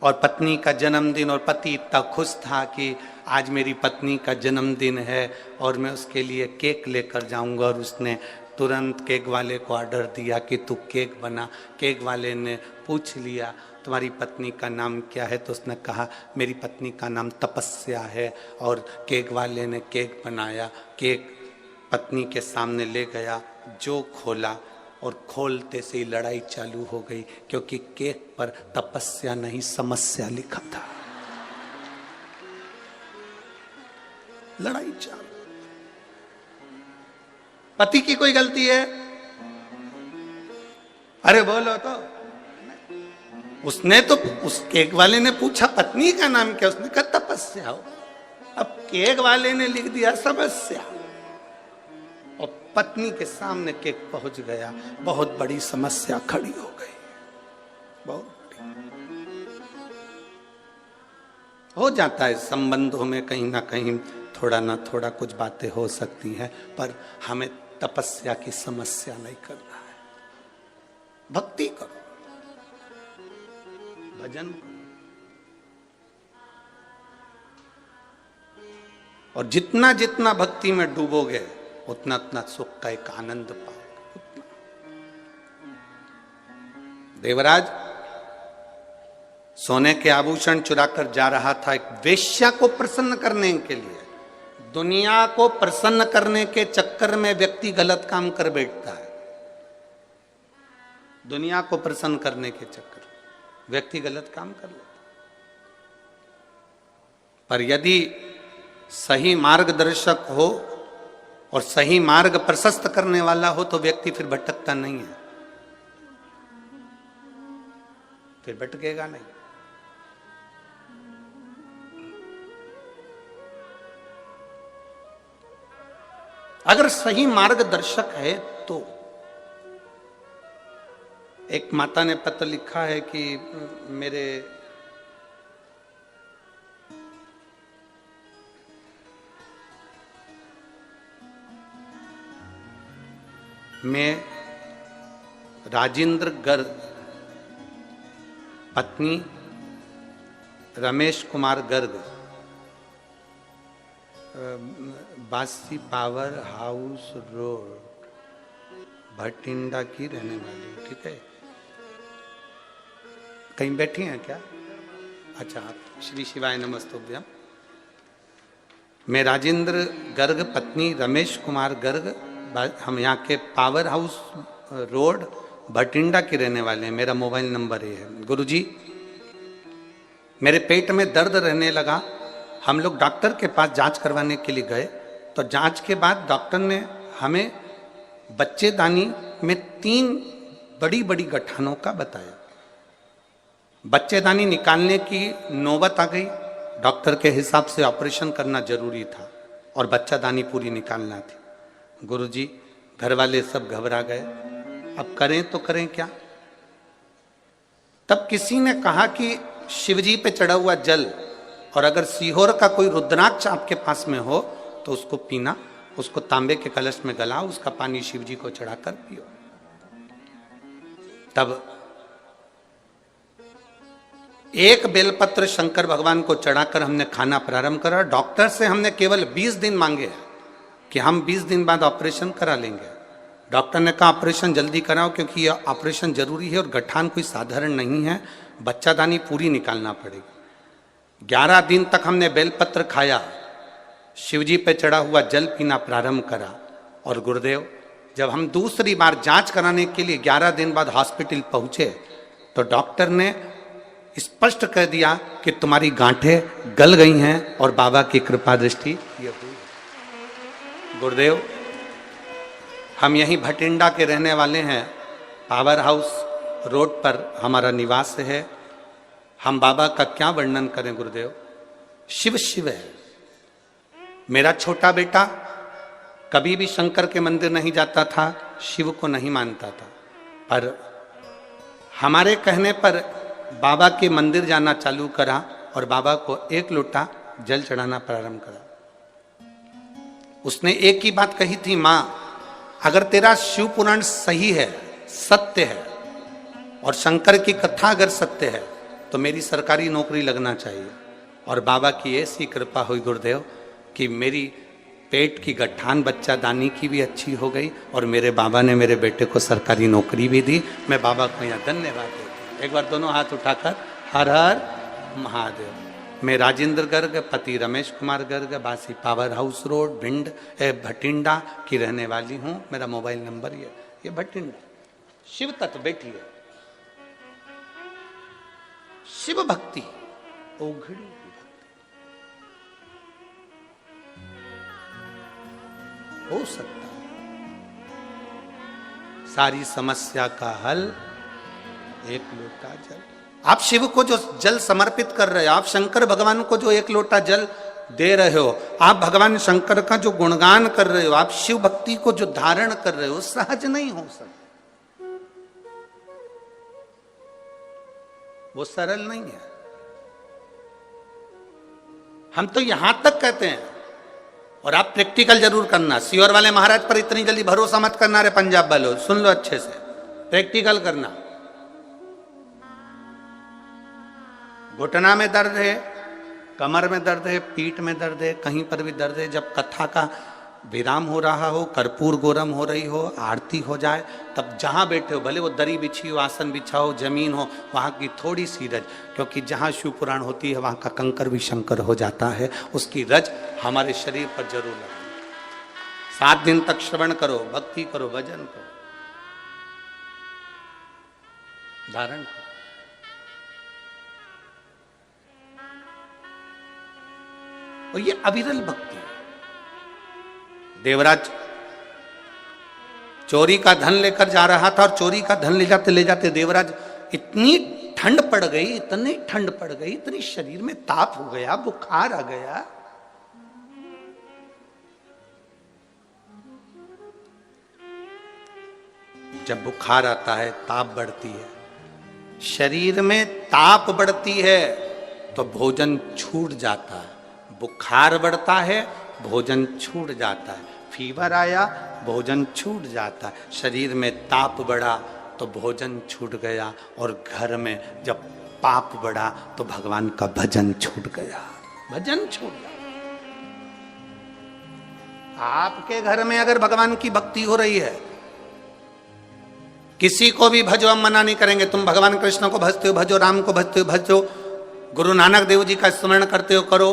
और पत्नी का जन्मदिन, और पति इतना खुश था कि आज मेरी पत्नी का जन्मदिन है और मैं उसके लिए केक लेकर जाऊंगा, और उसने तुरंत केक वाले को ऑर्डर दिया कि तू केक बना। केक वाले ने पूछ लिया तुम्हारी पत्नी का नाम क्या है, तो उसने कहा मेरी पत्नी का नाम तपस्या है, और केक वाले ने केक बनाया, केक पत्नी के सामने ले गया, जो खोला और खोलते से ही लड़ाई चालू हो गई, क्योंकि केक पर तपस्या नहीं समस्या लिखा था। लड़ाई चालू। पति की कोई गलती है? अरे बोलो तो। उसने तो, उस केक वाले ने पूछा पत्नी का नाम क्या, उसने कहा तपस्या हो। अब केक वाले ने लिख दिया समस्या, और पत्नी के सामने केक पहुंच गया, बहुत बड़ी समस्या खड़ी हो गई। बहुत बड़ी हो जाता है संबंधों में, कहीं ना कहीं थोड़ा ना थोड़ा कुछ बातें हो सकती हैं, पर हमें तपस्या की समस्या नहीं करना है। भक्ति करो, भजन करो, और जितना जितना भक्ति में डूबोगे उतना उतना सुख का एक आनंद पाओगे। देवराज सोने के आभूषण चुराकर जा रहा था एक वेश्या को प्रसन्न करने के लिए। दुनिया को प्रसन्न करने के चक्कर में व्यक्ति गलत काम कर बैठता है। दुनिया को प्रसन्न करने के चक्कर में व्यक्ति गलत काम कर लेता है। पर यदि सही मार्गदर्शक हो और सही मार्ग प्रशस्त करने वाला हो तो व्यक्ति फिर भटकता नहीं है, फिर भटकेगा नहीं। अगर सही मार्गदर्शक है तो। एक माता ने पत्र लिखा है कि मेरे मैं राजेंद्र गर्ग, पत्नी रमेश कुमार गर्ग, बासी पावर हाउस रोड भटिंडा की रहने वाली। ठीक है, कहीं बैठी हैं क्या? अच्छा, श्री शिवाय नमस्तुभ्यम। मैं राजेंद्र गर्ग, पत्नी रमेश कुमार गर्ग, हम यहाँ के पावर हाउस रोड भटिंडा के रहने वाले हैं। मेरा मोबाइल नंबर ये है। गुरुजी, मेरे पेट में दर्द रहने लगा। हम लोग डॉक्टर के पास जांच करवाने के लिए गए, तो जांच के बाद डॉक्टर ने हमें बच्चेदानी में 3 बड़ी बड़ी गठानों का बताया। बच्चेदानी निकालने की नौबत आ गई। डॉक्टर के हिसाब से ऑपरेशन करना जरूरी था और बच्चादानी पूरी निकालना थी। गुरुजी, घर वाले सब घबरा गए, अब करें तो करें क्या? तब किसी ने कहा कि शिवजी पे चढ़ा हुआ जल, और अगर सीहोर का कोई रुद्राक्ष आपके पास में हो तो उसको पीना, उसको तांबे के कलश में गलाओ, उसका पानी शिवजी को चढ़ाकर पियो। तब एक बेलपत्र शंकर भगवान को चढ़ाकर हमने खाना प्रारंभ करा। डॉक्टर से हमने केवल 20 दिन मांगे हैं कि हम 20 दिन बाद ऑपरेशन करा लेंगे। डॉक्टर ने कहा ऑपरेशन जल्दी कराओ, क्योंकि यह ऑपरेशन जरूरी है और गठान कोई साधारण नहीं है, बच्चादानी पूरी निकालना पड़ेगी। 11 दिन तक हमने बेलपत्र खाया, शिवजी पे चढ़ा हुआ जल पीना प्रारंभ करा। और गुरुदेव, जब हम दूसरी बार जांच कराने के लिए 11 दिन बाद हॉस्पिटल पहुंचे तो डॉक्टर ने स्पष्ट कह दिया कि तुम्हारी गांठें गल गई हैं और बाबा की कृपा दृष्टि ये हुई। गुरुदेव, हम यहीं भटिंडा के रहने वाले हैं। पावर हाउस रोड पर हमारा निवास है। हम बाबा का क्या वर्णन करें गुरुदेव? शिव शिव है। मेरा छोटा बेटा कभी भी शंकर के मंदिर नहीं जाता था, शिव को नहीं मानता था, पर हमारे कहने पर बाबा के मंदिर जाना चालू करा और बाबा को 1 लोटा जल चढ़ाना प्रारंभ करा। उसने एक ही बात कही थी, मां अगर तेरा शिव पुराण सही है, सत्य है, और शंकर की कथा अगर सत्य है, तो मेरी सरकारी नौकरी लगना चाहिए। और बाबा की ऐसी कृपा हुई गुरुदेव कि मेरी पेट की गठान बच्चा दानी की भी अच्छी हो गई, और मेरे बाबा ने मेरे बेटे को सरकारी नौकरी भी दी। मैं बाबा को यहाँ धन्यवाद देता हूँ। एक बार दोनों हाथ उठाकर हर हर महादेव। मैं राजेंद्र गर्ग, पति रमेश कुमार गर्ग, बासी power house road, Bhind Bathinda की रहने वाली हूँ। मेरा मोबाइल नंबर ये भटिंडा। शिव तत्व बेटी है, शिव भक्ति ओघड़ी की भक्ति हो सकता है। सारी समस्या का हल एक लोटा जल। आप शिव को जो जल समर्पित कर रहे हो, आप शंकर भगवान को जो एक लोटा जल दे रहे हो, आप भगवान शंकर का जो गुणगान कर रहे हो, आप शिव भक्ति को जो धारण कर रहे हो, सहज नहीं हो सकता, वो सरल नहीं है। हम तो यहां तक कहते हैं, और आप प्रैक्टिकल जरूर करना। सीहोर वाले महाराज पर इतनी जल्दी भरोसा मत करना रे पंजाब वालों, सुन लो अच्छे से, प्रैक्टिकल करना। घुटना में दर्द है, कमर में दर्द है, पीठ में दर्द है, कहीं पर भी दर्द है, जब कथा का विराम हो रहा हो, कर्पूर गोरम हो रही हो, आरती हो जाए, तब जहां बैठे हो, भले वो दरी बिछी हो, आसन बिछा हो, जमीन हो, वहां की थोड़ी सी रज, क्योंकि जहां शिव पुराण होती है वहां का कंकर भी शंकर हो जाता है, उसकी रज हमारे शरीर पर जरूर लगे। 7 दिन तक श्रवण करो, भक्ति करो, भजन करो, धारण करो। और ये अविरल भक्ति है। देवराज चोरी का धन लेकर जा रहा था, और चोरी का धन ले जाते देवराज इतनी ठंड पड़ गई, इतनी ठंड पड़ गई, इतनी शरीर में ताप हो गया, बुखार आ गया। जब बुखार आता है, ताप बढ़ती है, शरीर में ताप बढ़ती है, तो भोजन छूट जाता है। बुखार बढ़ता है, भोजन छूट जाता है। फीवर आया, भोजन छूट जाता है। शरीर में ताप बढ़ा तो भोजन छूट गया, और घर में जब पाप बढ़ा तो भगवान का भजन छूट गया, भजन छूट गया। आपके घर में अगर भगवान की भक्ति हो रही है, किसी को भी भजो, हम मना नहीं करेंगे। तुम भगवान कृष्ण को भजते हो, भजो, राम को भजते हो, भजो, गुरु नानक देव जी का स्मरण करते हो, करो,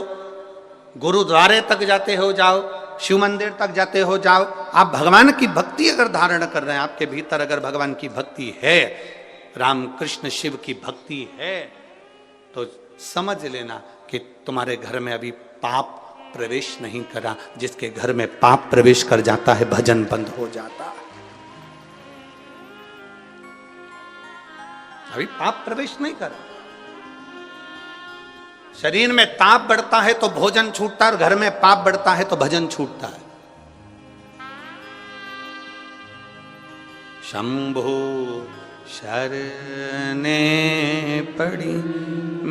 गुरुद्वारे तक जाते हो, जाओ, शिव मंदिर तक जाते हो, जाओ। आप भगवान की भक्ति अगर धारण कर रहे हैं, आपके भीतर अगर भगवान की भक्ति है, राम कृष्ण शिव की भक्ति है, तो समझ लेना कि तुम्हारे घर में अभी पाप प्रवेश नहीं करा। जिसके घर में पाप प्रवेश कर जाता है, भजन बंद हो जाता है। अभी पाप प्रवेश नहीं करा। शरीर में ताप बढ़ता है तो भोजन छूटता है, और घर में पाप बढ़ता है तो भजन छूटता है। शंभो शरणे पड़ी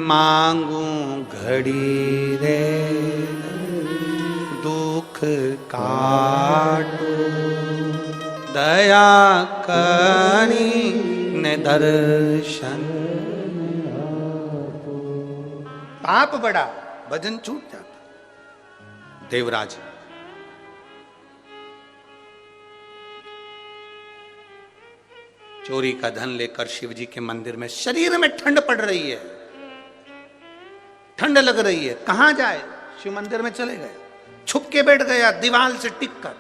मांगू घड़ी रे, दुख काटो दया करी ने दर्शन। पाप बढ़ा, भजन छूट जाता। देवराज चोरी का धन लेकर शिव जी के मंदिर में, शरीर में ठंड पड़ रही है, ठंड लग रही है, कहां जाए, शिव मंदिर में चले गए, छुप के बैठ गया दीवार से टिक कर।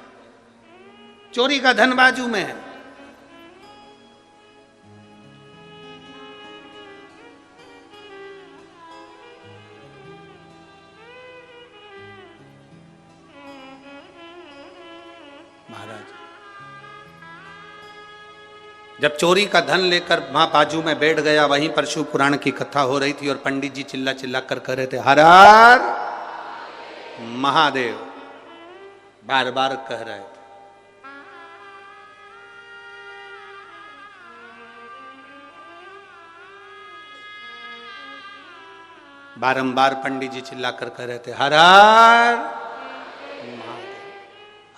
चोरी का धन बाजू में है। महाराज जब चोरी का धन लेकर वहां बाजू में बैठ गया, वहीं पर शिव पुराण की कथा हो रही थी, और पंडित जी चिल्ला चिल्ला कर कह रहे थे, हर हर महादेव, बार बार कह रहे थे। बारंबार पंडित जी चिल्ला कर कह रहे थे, हर हर महादेव।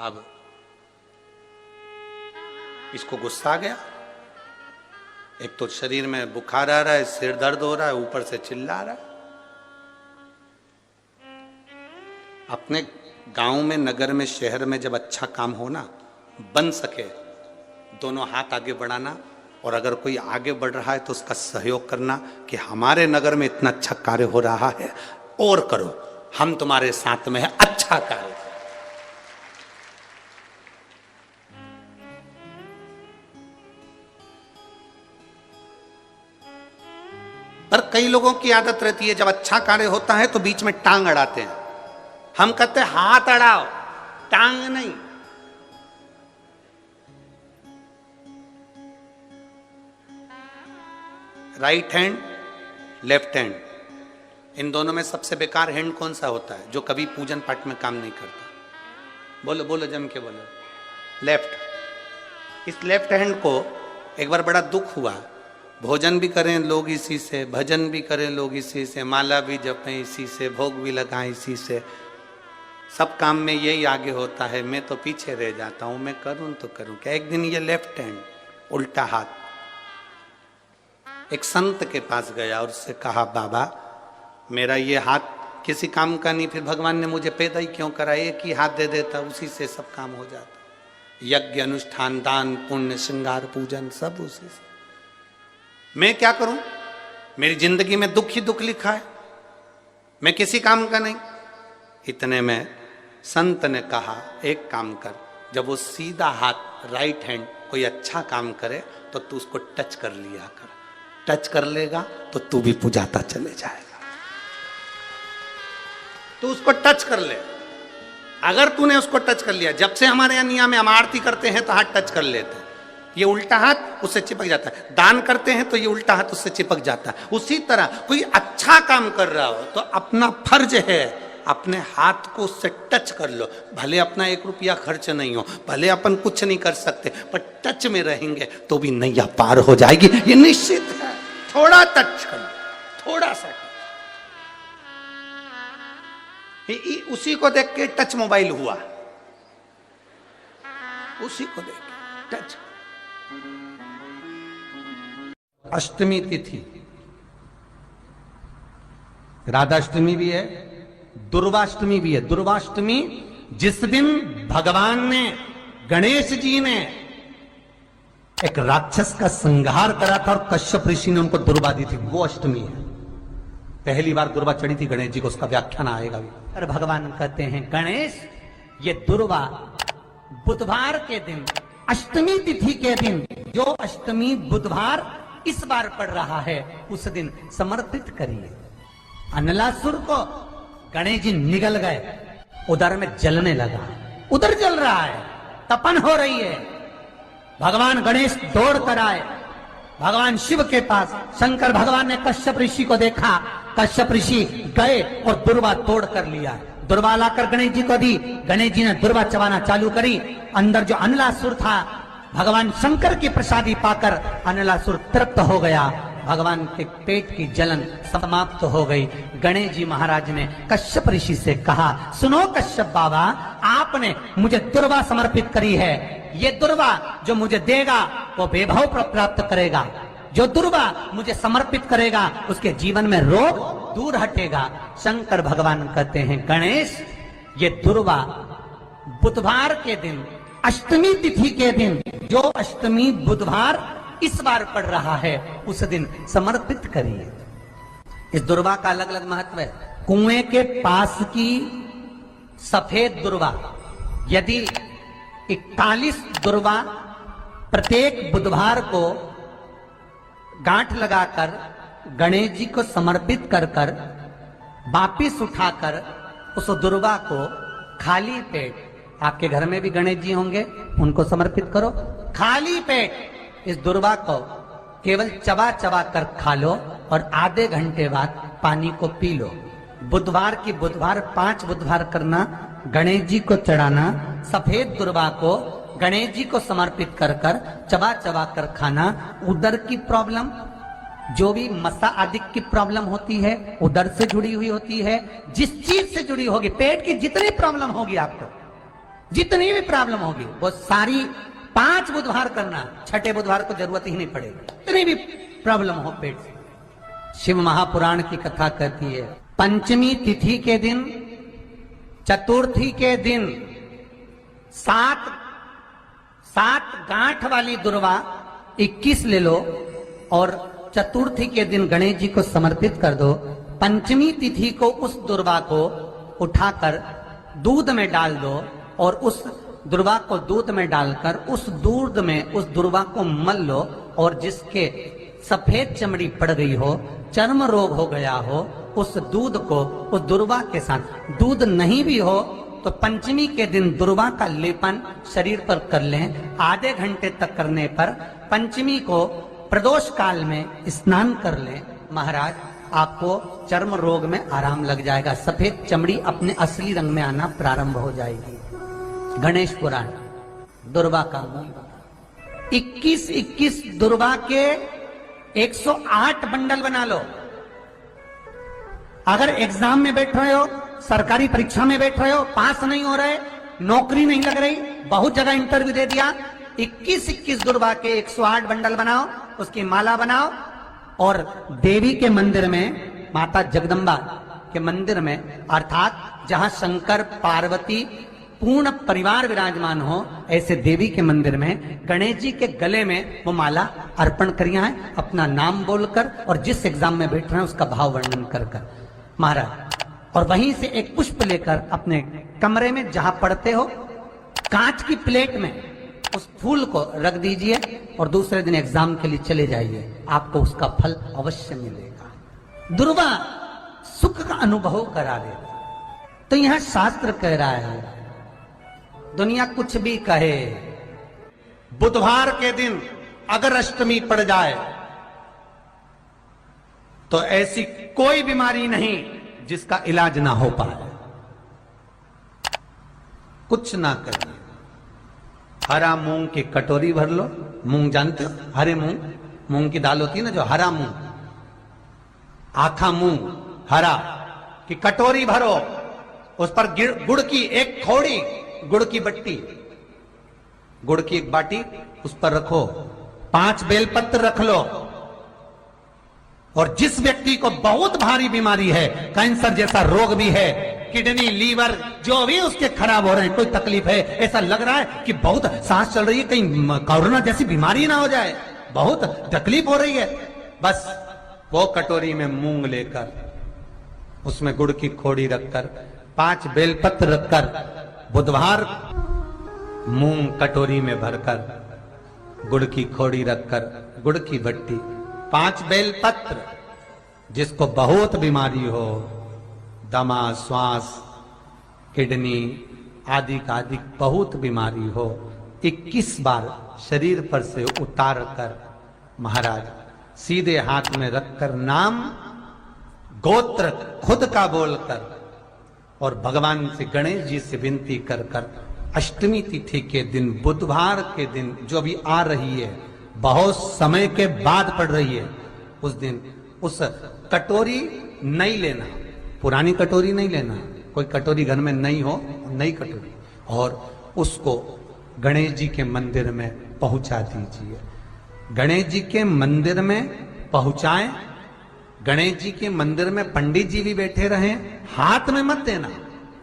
अब इसको गुस्सा आ गया, एक तो शरीर में बुखार आ रहा है, सिर दर्द हो रहा है, ऊपर से चिल्ला रहा है। अपने गांव में, नगर में, शहर में जब अच्छा काम हो ना, बन सके, दोनों हाथ आगे बढ़ाना, और अगर कोई आगे बढ़ रहा है तो उसका सहयोग करना कि हमारे नगर में इतना अच्छा कार्य हो रहा है और करो, हम तुम्हारे साथ में है, अच्छा कार्य। पर कई लोगों की आदत रहती है जब अच्छा कार्य होता है तो बीच में टांग अड़ाते हैं। हम कहते हैं हाथ अड़ाओ, टांग नहीं। राइट हैंड, लेफ्ट हैंड, इन दोनों में सबसे बेकार हैंड कौन सा होता है? जो कभी पूजन पाठ में काम नहीं करता। बोलो बोलो, जम के बोलो। लेफ्ट। इस लेफ्ट हैंड को एक बार बड़ा दुख हुआ, भोजन भी करें लोग इसी से, भजन भी करें लोग इसी से, माला भी जपें इसी से, भोग भी लगाएं इसी से, सब काम में यही आगे होता है, मैं तो पीछे रह जाता हूं, मैं करूं तो करूं क्या। एक दिन ये लेफ्ट हैंड, उल्टा हाथ, एक संत के पास गया और उससे कहा, बाबा मेरा ये हाथ किसी काम का नहीं, फिर भगवान ने मुझे पैदा ही क्यों करा, एक ही हाथ दे देता, उसी से सब काम हो जाता, यज्ञ अनुष्ठान दान पुण्य श्रृंगार पूजन सब उसी से, मैं क्या करूं, मेरी जिंदगी में दुख ही दुख लिखा है, मैं किसी काम का नहीं। इतने में संत ने कहा, एक काम कर, जब वो सीधा हाथ राइट हैंड कोई अच्छा काम करे तो तू उसको टच कर लिया कर, टच कर लेगा तो तू भी पूजाता चले जाएगा। तू उसको टच कर ले, अगर तूने उसको टच कर लिया, जब से हमारे यहाँ नियम में हम आरती करते हैं तो हाथ टच कर लेते हैं, ये उल्टा हाथ उससे चिपक जाता है, दान करते हैं तो ये उल्टा हाथ उससे चिपक जाता है। उसी तरह कोई अच्छा काम कर रहा हो तो अपना फर्ज है अपने हाथ को उससे टच कर लो, भले अपना 1 रुपया खर्च नहीं हो, भले अपन कुछ नहीं कर सकते, पर टच में रहेंगे तो भी नैया पार हो जाएगी, ये निश्चित है। थोड़ा टच कर लो, थोड़ा सा उसी को देख के टच मोबाइल हुआ, उसी को देख के टच। अष्टमी तिथि, राधाष्टमी भी है, दुर्वाष्टमी भी है। दुर्वाष्टमी जिस दिन भगवान ने, गणेश जी ने एक राक्षस का संहार करा था और कश्यप ऋषि ने उनको दुर्वा दी थी, वो अष्टमी है। पहली बार दुर्वा चढ़ी थी गणेश जी को, उसका व्याख्यान आएगा भी। और भगवान कहते हैं, गणेश ये दुर्वा बुधवार के दिन, अष्टमी तिथि के दिन, जो अष्टमी बुधवार इस बार पड़ रहा है, उस दिन समर्पित करिए। अनलासुर को गणेश जी निगल गए, उधर में जलने लगा, उधर जल रहा है, तपन हो रही है। भगवान गणेश दौड़ कर आए भगवान शिव के पास। शंकर भगवान ने कश्यप ऋषि को देखा, कश्यप ऋषि गए और दुर्वा तोड़ कर लिया, दुर्वा लाकर गणेश जी को दी। गणेश जी ने दुर्वा चबाना चालू करी, अंदर जो अनलासुर था, भगवान शंकर की प्रसादी पाकर अनलासुर तृप्त हो गया, भगवान के पेट की जलन समाप्त हो गई। गणेश जी महाराज ने कश्यप ऋषि से कहा, सुनो कश्यप बाबा, आपने मुझे दुर्वा समर्पित करी है, ये दुर्वा जो मुझे देगा वो वैभव प्राप्त करेगा, जो दुर्वा मुझे समर्पित करेगा उसके जीवन में रोग दूर हटेगा। शंकर भगवान कहते हैं, गणेश ये दुर्वा बुधवार के दिन, अष्टमी तिथि के दिन, जो अष्टमी बुधवार इस बार पड़ रहा है, उस दिन समर्पित करिए। इस दुर्वा का अलग अलग महत्व है। कुएं के पास की सफेद दुर्वा, यदि 41 दुर्वा प्रत्येक बुधवार को गांठ लगाकर गणेश जी को समर्पित कर कर वापिस उठाकर उस दुर्वा को खाली पेट, आपके घर में भी गणेश जी होंगे, उनको समर्पित करो, खाली पेट इस दुर्वा को केवल चबा चबा कर खा लो और आधे घंटे बाद पानी को पी लो। बुधवार की बुधवार 5 बुधवार करना, गणेश जी को चढ़ाना, सफेद दुर्वा को गणेश जी को समर्पित कर कर चबा चबा कर खाना। उदर की प्रॉब्लम, जो भी मसा आदि की प्रॉब्लम होती है, उदर से जुड़ी हुई होती है, जिस चीज से जुड़ी होगी, पेट की जितनी प्रॉब्लम होगी आपको, जितनी भी प्रॉब्लम होगी वो सारी 5 बुधवार करना, छठे बुधवार को जरूरत ही नहीं पड़ेगी, इतनी भी प्रॉब्लम हो पेट से। शिव महापुराण की कथा कहती है, पंचमी तिथि के दिन, चतुर्थी के दिन 7 गांठ वाली दुर्वा 21 ले लो और चतुर्थी के दिन गणेश जी को समर्पित कर दो। पंचमी तिथि को उस दुर्वा को उठाकर दूध में डाल दो और उस दुर्वा को दूध में डालकर उस दूध में उस दुर्वा को मल लो, और जिसके सफेद चमड़ी पड़ गई हो, चर्म रोग हो गया हो, उस दूध को उस दुर्वा के साथ, दूध नहीं भी हो तो पंचमी के दिन दुर्वा का लेपन शरीर पर कर लें। आधे घंटे तक करने पर पंचमी को प्रदोष काल में स्नान कर लें। महाराज आपको चर्म रोग में आराम लग जाएगा, सफेद चमड़ी अपने असली रंग में आना प्रारंभ हो जाएगी। गणेश पुराण दुर्वा का 21 दुर्वा के 108 बंडल बना लो। अगर एग्जाम में बैठ रहे हो, सरकारी परीक्षा में बैठ रहे हो, पास नहीं हो रहे, नौकरी नहीं लग रही, बहुत जगह इंटरव्यू दे दिया, 21 दुर्वा के 108 बंडल बनाओ, उसकी माला बनाओ और देवी के मंदिर में, माता जगदम्बा के मंदिर में, अर्थात जहां शंकर पार्वती पूर्ण परिवार विराजमान हो, ऐसे देवी के मंदिर में गणेश जी के गले में वो माला अर्पण करिया है, अपना नाम बोलकर और जिस एग्जाम में बैठ रहे हैं उसका भाव वर्णन कर महाराज, और वहीं से एक पुष्प लेकर अपने कमरे में जहां पढ़ते हो कांच की प्लेट में उस फूल को रख दीजिए और दूसरे दिन एग्जाम के लिए चले जाइए, आपको उसका फल अवश्य मिलेगा। दुर्वा सुख का अनुभव करा देगा। तो यहां शास्त्र कह रहा है, दुनिया कुछ भी कहे, बुधवार के दिन अगर अष्टमी पड़ जाए तो ऐसी कोई बीमारी नहीं जिसका इलाज ना हो पाए। कुछ ना करिए, हरा मूंग की कटोरी भर लो, मूंग जानते हो, हरे मूंग, मूंग की दाल होती है ना जो, हरा मूंग, आखा मूंग हरा की कटोरी भरो, उस पर गुड़ की एक थोड़ी, गुड़ की बट्टी, गुड़ की एक बाटी उस पर रखो, 5 बेलपत्र रख लो, और जिस व्यक्ति को बहुत भारी बीमारी है, कैंसर जैसा रोग भी है, किडनी लीवर जो भी उसके खराब हो रहे हैं, कोई तकलीफ है, ऐसा लग रहा है कि बहुत सांस चल रही है, कहीं कोरोना जैसी बीमारी ना हो जाए, बहुत तकलीफ हो रही है, बस वो कटोरी में मूंग लेकर उसमें गुड़ की खोड़ी रखकर 5 बेलपत्र रखकर बुधवार मूंग कटोरी में भरकर गुड़ की खोड़ी रखकर गुड़ की भट्टी 5 बेलपत्र, जिसको बहुत बीमारी हो, दमा, श्वास, किडनी आदि का आदि बहुत बीमारी हो, 21 बार शरीर पर से उतार कर महाराज सीधे हाथ में रखकर नाम गोत्र खुद का बोलकर और भगवान से गणेश जी से विनती कर कर अष्टमी तिथि के दिन, बुधवार के दिन जो भी आ रही है, बहुत समय के बाद पड़ रही है, उस दिन उस कटोरी नहीं लेना, पुरानी कटोरी नहीं लेना, कोई कटोरी घर में नहीं हो, नई कटोरी, और उसको गणेश जी के मंदिर में पहुंचा दीजिए। गणेश जी के मंदिर में पहुंचाएं, गणेश जी के मंदिर में पंडित जी भी बैठे रहें, हाथ में मत देना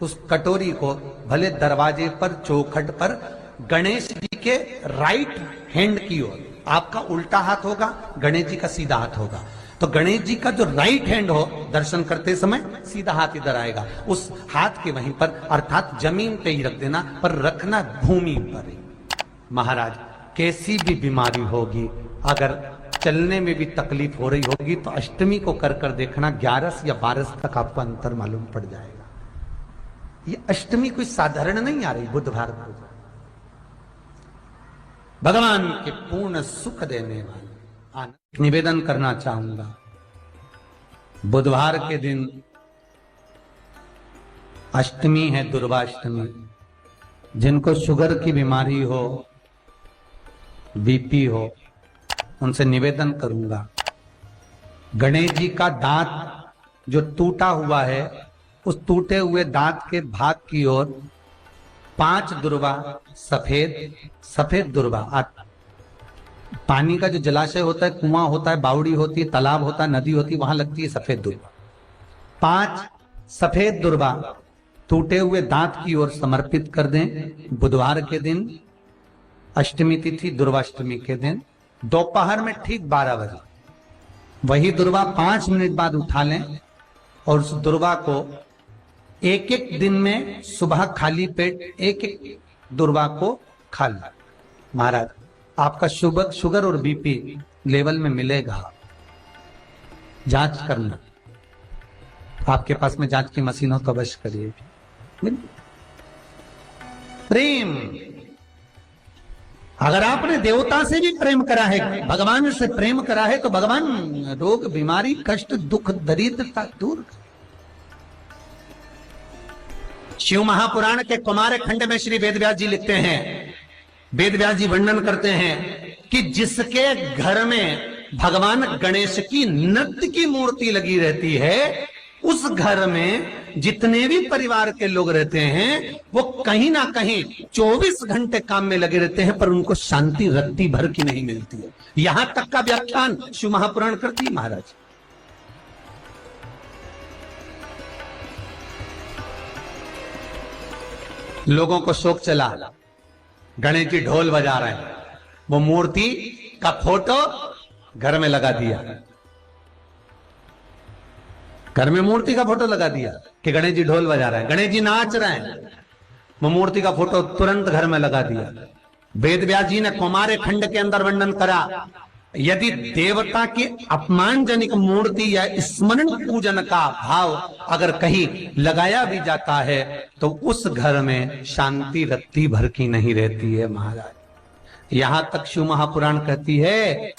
उस कटोरी को, भले दरवाजे पर चौखट पर गणेश जी के राइट हैंड की ओर, आपका उल्टा हाथ होगा, गणेश जी का सीधा हाथ होगा, तो गणेश जी का जो राइट हैंड हो, दर्शन करते समय सीधा हाथ इधर आएगा, उस हाथ के वहीं पर अर्थात जमीन पे ही रख देना, पर रखना भूमि पर ही। महाराज कैसी भी बीमारी होगी, अगर चलने में भी तकलीफ हो रही होगी तो अष्टमी को कर कर देखना, 11 या 12 तक आपको अंतर मालूम पड़ जाएगा। ये अष्टमी कोई साधारण नहीं आ रही, बुधवार को भगवान के पूर्ण सुख देने वाले। निवेदन करना चाहूंगा, बुधवार के दिन अष्टमी है, दुर्वाष्टमी, जिनको शुगर की बीमारी हो, बीपी हो, उनसे निवेदन करूंगा, गणेश जी का दांत जो टूटा हुआ है, उस टूटे हुए दांत के भाग की ओर 5 दुर्वा सफेद, सफेद दुर्वा। पानी का जो जलाशय होता है, कुआं होता है, बावड़ी होती है, तालाब होता है, नदी होती है, वहां लगती है सफेद दुर्वा। 5 सफेद दुर्वा टूटे हुए दांत की ओर समर्पित कर दें। बुधवार के दिन, अष्टमी तिथि दुर्वाष्टमी के दिन, दोपहर में ठीक 12 बजे वही दुर्वा 5 मिनट बाद उठा लें और उस दुर्वा को एक एक दिन में सुबह खाली पेट एक एक दुर्वा को खा लें। महाराज आपका शुगर और बीपी लेवल में मिलेगा। जांच करना, आपके पास में जांच की मशीन हो तो अवश्य करिए। प्रेम, अगर आपने देवता से भी प्रेम करा है, भगवान से प्रेम करा है, तो भगवान रोग बीमारी कष्ट दुख दरिद्रता दूर। शिव महापुराण के कुमार खंड में श्री वेदव्यास जी लिखते हैं, वेदव्यास जी वर्णन करते हैं कि जिसके घर में भगवान गणेश की नृत्य की मूर्ति लगी रहती है, उस घर में जितने भी परिवार के लोग रहते हैं वो कहीं ना कहीं 24 घंटे काम में लगे रहते हैं, पर उनको शांति रत्ती भर की नहीं मिलती है। यहां तक का व्याख्यान शिव महापुराण करती है महाराज। लोगों को शोक चला, गणेश जी ढोल बजा रहे हैं, वो मूर्ति का फोटो घर में लगा दिया, घर में मूर्ति का फोटो लगा दिया कि गणेश जी ढोल बजा रहे हैं, गणेश जी नाच रहे हैं, वो मूर्ति का फोटो तुरंत घर में लगा दिया। वेदव्यास जी ने कुमार खंड के अंदर वर्णन करा, यदि देवता की अपमानजनक मूर्ति या स्मरण पूजन का भाव अगर कहीं लगाया भी जाता है तो उस घर में शांति रत्ती भर की नहीं रहती है महाराज। यहां तक शिव महापुराण कहती है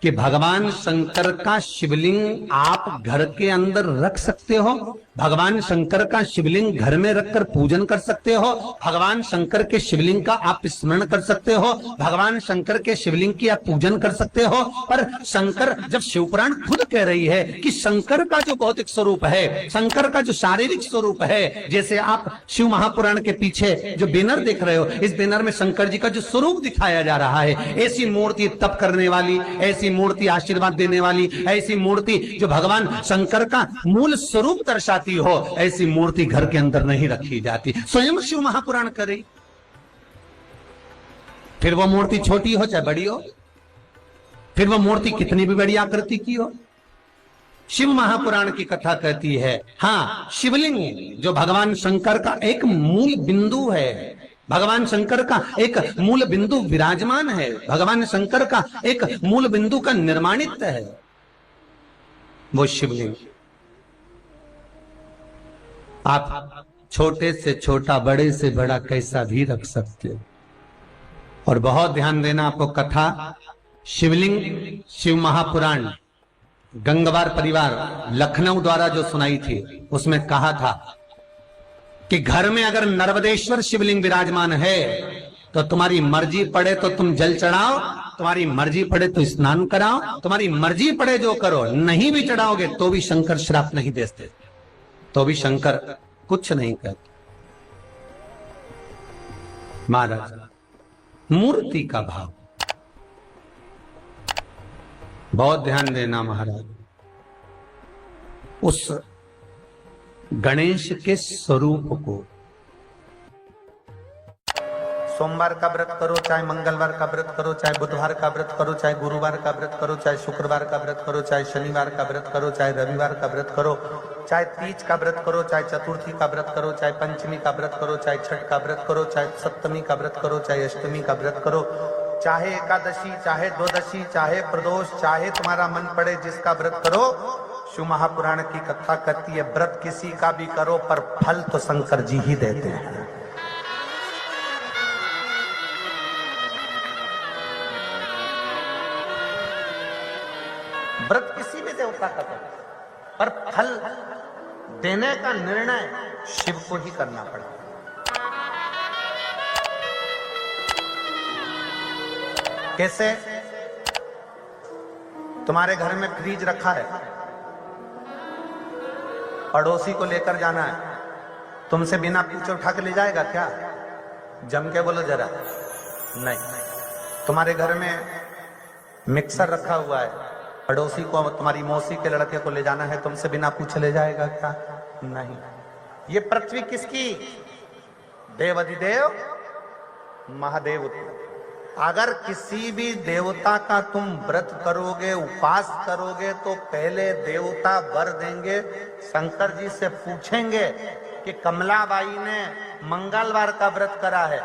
कि भगवान शंकर का शिवलिंग आप घर के अंदर रख सकते हो, भगवान शंकर का शिवलिंग घर में रखकर पूजन कर सकते हो, भगवान शंकर के शिवलिंग का आप स्मरण कर सकते हो, भगवान शंकर के शिवलिंग की आप पूजन कर सकते हो। पर शंकर, जब शिवपुराण खुद कह रही है कि शंकर का जो भौतिक स्वरूप है, शंकर का जो शारीरिक स्वरूप है, जैसे आप शिव महापुराण के पीछे जो बैनर देख रहे हो, इस बैनर में शंकर जी का जो स्वरूप दिखाया जा रहा है, ऐसी मूर्ति तप करने वाली, ऐसी मूर्ति आशीर्वाद देने वाली, ऐसी मूर्ति जो भगवान शंकर का मूल स्वरूप दर्शाती हो, ऐसी मूर्ति घर के अंदर नहीं रखी जाती। स्वयं शिव महापुराण करे, फिर वो मूर्ति छोटी हो चाहे बड़ी हो, फिर वो मूर्ति कितनी भी बड़ी आकृति की हो, शिव महापुराण की कथा कहती है। हाँ, शिवलिंग जो भगवान शंकर का एक मूल बिंदु है, भगवान शंकर का एक मूल बिंदु विराजमान है, भगवान शंकर का एक मूल बिंदु का निर्माणित है वो शिवलिंग। आप छोटे से छोटा, बड़े से बड़ा कैसा भी रख सकते हो। और बहुत ध्यान देना, आपको कथा शिवलिंग शिव महापुराण गंगवार परिवार लखनऊ द्वारा जो सुनाई थी, उसमें कहा था कि घर में अगर नर्मदेश्वर शिवलिंग विराजमान है तो तुम्हारी मर्जी पड़े तो तुम जल चढ़ाओ, तुम्हारी मर्जी पड़े तो स्नान कराओ, तुम्हारी मर्जी पड़े जो करो, नहीं भी चढ़ाओगे तो भी शंकर श्राप नहीं देते, तो भी शंकर कुछ नहीं कहते। महाराज, मूर्ति का भाव बहुत ध्यान देना महाराज। उस गणेश के स्वरूप को सोमवार का व्रत करो, चाहे मंगलवार का व्रत करो, चाहे बुधवार का व्रत करो, चाहे गुरुवार का व्रत करो, चाहे शुक्रवार का व्रत करो, चाहे शनिवार का व्रत करो, चाहे रविवार का व्रत करो, चाहे तीज का व्रत करो, चाहे चतुर्थी का व्रत करो, चाहे पंचमी का व्रत करो, चाहे छठ का व्रत करो, चाहे सप्तमी का व्रत करो, चाहे अष्टमी का व्रत करो, चाहे एकादशी, चाहे द्वादशी, चाहे प्रदोष, चाहे तुम्हारा मन पड़े जिसका व्रत करो। शिव महापुराण की कथा कहती है, व्रत किसी का भी करो पर फल तो शंकर जी ही देते हैं। व्रत किसी भी देवता का करो, पर फल देने का निर्णय शिव को ही करना पड़ेगा। कैसे? तुम्हारे घर में फ्रिज रखा है, पड़ोसी को लेकर जाना है, तुमसे बिना पूछे उठा के ले जाएगा क्या? जम के बोलो जरा। नहीं, तुम्हारे घर में मिक्सर रखा हुआ है, पड़ोसी को, तुम्हारी मौसी के लड़के को ले जाना है, तुमसे बिना पूछे ले जाएगा क्या? नहीं। ये पृथ्वी किसकी? देवाधिदेव महादेव। अगर किसी भी देवता का तुम व्रत करोगे, उपास करोगे, तो पहले देवता वर देंगे। शंकर जी से पूछेंगे कि कमलाबाई ने मंगलवार का व्रत करा है,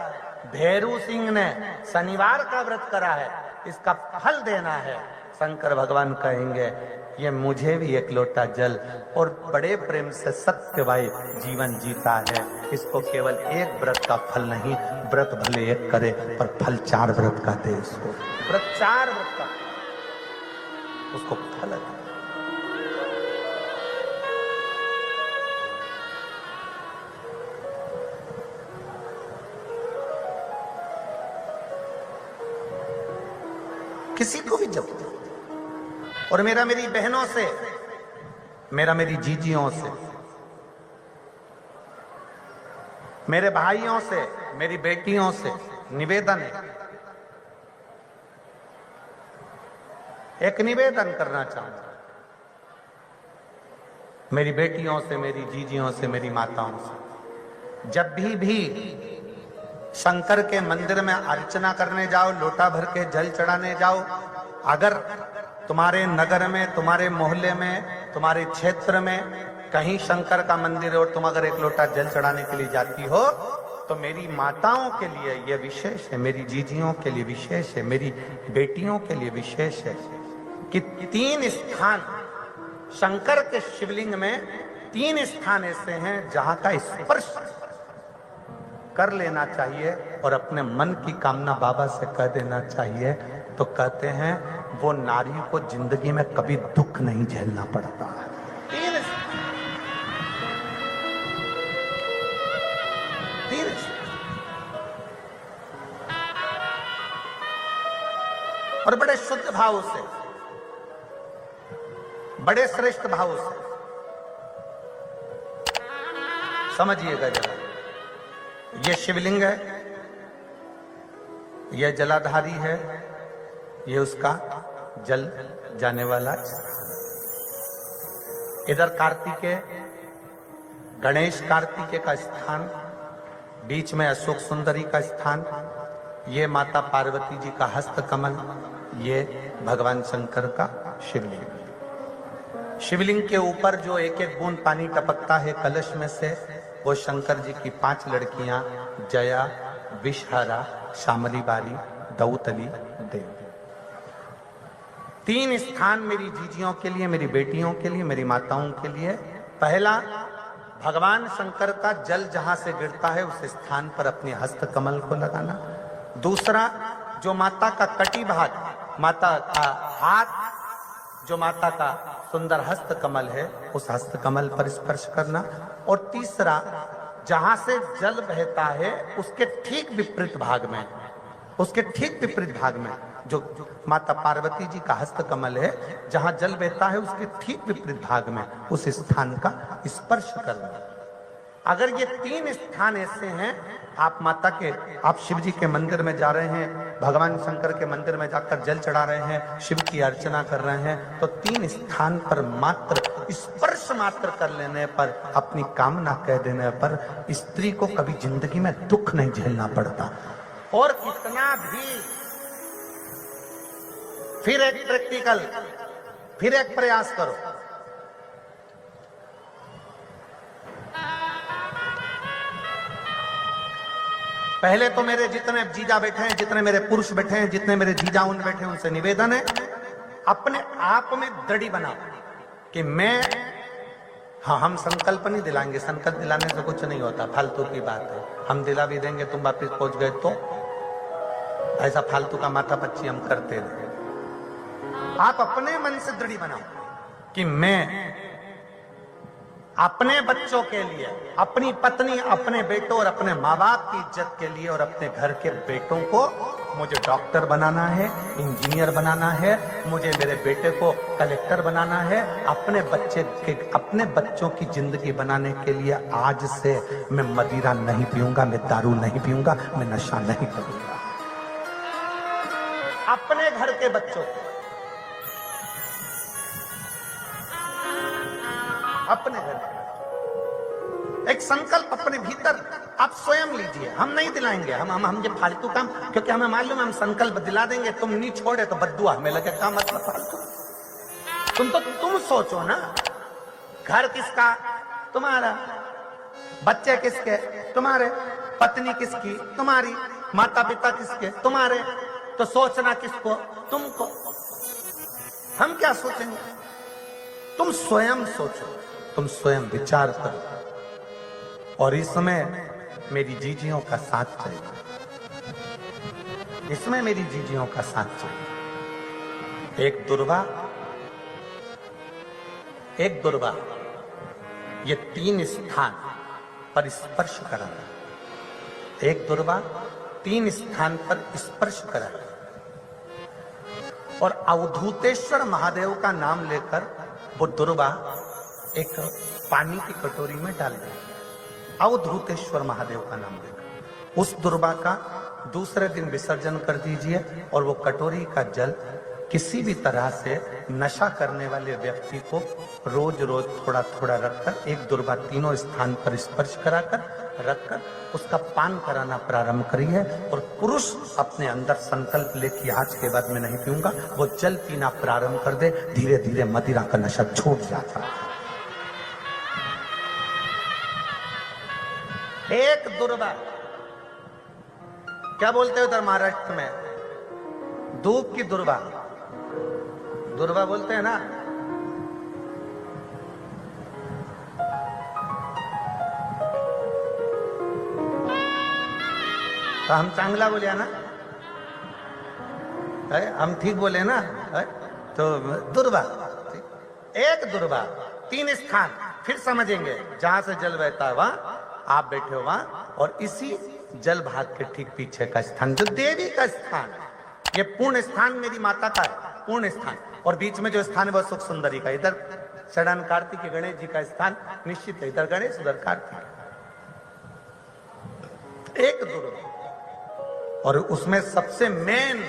भैरू सिंह ने शनिवार का व्रत करा है, इसका फल देना है। शंकर भगवान कहेंगे ये मुझे भी एक लोटा जल, और बड़े प्रेम से सत्यभाई जीवन जीता है, इसको केवल एक व्रत का फल नहीं, व्रत भले एक करे पर फल 4 व्रत का दे इसको। व्रत 4 व्रत का उसको फल दे। किसी को भी जब, और मेरा मेरी बहनों से, मेरा मेरी जीजियों से, मेरे भाइयों से, मेरी बेटियों से निवेदन है, एक निवेदन करना चाहूंगा। मेरी बेटियों से, मेरी जीजियों से, मेरी माताओं से, जब भी शंकर के मंदिर में अर्चना करने जाओ, लोटा भर के जल चढ़ाने जाओ, अगर तुम्हारे नगर में, तुम्हारे मोहल्ले में, तुम्हारे क्षेत्र में कहीं शंकर का मंदिर है और तुम अगर एक लोटा जल चढ़ाने के लिए जाती हो, तो मेरी माताओं के लिए यह विशेष है, मेरी जीजियों के लिए विशेष है, मेरी बेटियों के लिए विशेष है कि 3 स्थान शंकर के शिवलिंग में, 3 स्थान ऐसे हैं जहां का स्पर्श कर लेना चाहिए और अपने मन की कामना बाबा से कह देना चाहिए। तो कहते हैं वो नारी को जिंदगी में कभी दुख नहीं झेलना पड़ता है। और बड़े शुद्ध भाव से, बड़े श्रेष्ठ भाव से समझिएगा जरा। ये शिवलिंग है, यह जलाधारी है, ये उसका जल जाने वाला। इधर कार्तिकेय, गणेश कार्तिकेय का स्थान, बीच में अशोक सुंदरी का स्थान, ये माता पार्वती जी का हस्त कमल, ये भगवान शंकर का शिवलिंग। शिवलिंग के ऊपर जो एक एक बूंद पानी टपकता है कलश में से, वो शंकर जी की 5 लड़कियां, जया, विषहरा, शामली बारी, दौतली, देव। 3 स्थान मेरी जीजियों के लिए, मेरी बेटियों के लिए, मेरी माताओं के लिए। पहला, भगवान शंकर का जल जहां से गिरता है उस स्थान पर अपने हस्त कमल को लगाना। दूसरा, जो माता का कटी भाग, माता का हाथ, जो माता का सुंदर हस्त कमल है, उस हस्त कमल पर स्पर्श करना। और तीसरा, जहां से जल बहता है उसके ठीक विपरीत भाग में, उसके ठीक विपरीत भाग में जो माता पार्वती जी का हस्त कमल है, जहां जल बहता है उसके ठीक विपरीत भाग में उस स्थान का स्पर्श करना। अगर ये 3 स्थान ऐसे हैं, आप माता के, आप शिव जी के मंदिर में जा रहे हैं, भगवान शंकर के मंदिर में जाकर जल चढ़ा रहे हैं, शिव की अर्चना कर रहे हैं, तो 3 स्थान पर मात्र स्पर्श मात्र कर लेने पर, अपनी कामना कह देने पर स्त्री को कभी जिंदगी में दुख नहीं झेलना पड़ता। और कितना भी, फिर एक प्रैक्टिकल, फिर एक प्रयास करो। पहले तो मेरे जितने जीजा बैठे हैं, जितने मेरे पुरुष बैठे हैं, जितने मेरे जीजा उन बैठे हैं, उनसे निवेदन है, अपने आप में दृढ़ बनाओ कि मैं, हाँ, हम संकल्प नहीं दिलाएंगे, संकल्प दिलाने से कुछ नहीं होता, फालतू की बात है। हम दिला भी देंगे, तुम वापिस पहुंच गए तो ऐसा फालतू का माथा पच्ची हम करते रहे। आप अपने मन से दृढ़ बनाओ कि मैं अपने बच्चों के लिए, अपनी पत्नी, अपने बेटों और अपने माँ बाप की इज्जत के लिए और अपने घर के बेटों को, मुझे डॉक्टर बनाना है, इंजीनियर बनाना है, मुझे मेरे बेटे को कलेक्टर बनाना है, अपने बच्चों की जिंदगी बनाने के लिए आज से मैं मदिरा नहीं पीऊंगा, मैं दारू नहीं पीऊंगा, मैं नशा नहीं करूंगा। अपने घर के बच्चों को, अपने घर का एक संकल्प अपने भीतर आप स्वयं लीजिए। हम नहीं दिलाएंगे, हम ये फालतू काम, क्योंकि हमें मालूम है हम संकल्प दिला देंगे, तुम नहीं छोड़े तो बद्दुआ हमें लगे, क्या मतलब फालतू। तुम सोचो ना, घर किसका? तुम्हारा। बच्चे किसके? तुम्हारे। पत्नी किसकी? तुम्हारी। माता पिता किसके? तुम्हारे। तो सोचना किसको? तुमको। हम क्या सोचेंगे? तुम स्वयं सोचो, तुम स्वयं विचार करो, और इसमें मेरी जीजियों का साथ चाहिए, इसमें मेरी जीजियों का साथ चाहिए। एक दुर्वा ये 3 स्थान पर स्पर्श कराना। एक दुर्वा 3 स्थान पर स्पर्श कराना, और अवधूतेश्वर महादेव का नाम लेकर वो दुर्वा एक पानी की कटोरी में डाल देंगे। अवधूतेश्वर महादेव का नाम लेकर उस दुर्वा का दूसरे दिन विसर्जन कर दीजिए, और वो कटोरी का जल किसी भी तरह से नशा करने वाले व्यक्ति को रोज रोज थोड़ा थोड़ा रखकर, एक दुर्वा 3 स्थान पर स्पर्श कराकर रखकर उसका पान कराना प्रारंभ करिए। और पुरुष अपने अंदर संकल्प ले कि आज के बाद मैं नहीं पीऊंगा, वो जल पीना प्रारंभ कर दे। धीरे धीरे मदिरा का नशा छूट जाता है। एक दुर्वा, क्या बोलते हो उधर महाराष्ट्र में? धूप की दुर्वा, दुर्वा बोलते हैं ना। तो हम चांगला बोले ना, हम ठीक बोले ना, तो दुर्वा, एक दुर्वा 3 स्थान, फिर समझेंगे जहां से जल बहता है वहां आप बैठे हो वहां, और इसी जल भाग के ठीक पीछे का स्थान जो देवी का स्थान, ये पूर्ण स्थान मेरी माता का है, पूर्ण स्थान। और बीच में जो स्थान है वह सुख सुंदरी का, इधर षडान कार्तिक गणेश जी का स्थान निश्चित है, इधर गणेश उधर कार्तिक। एक दुर्वा, और उसमें सबसे मेन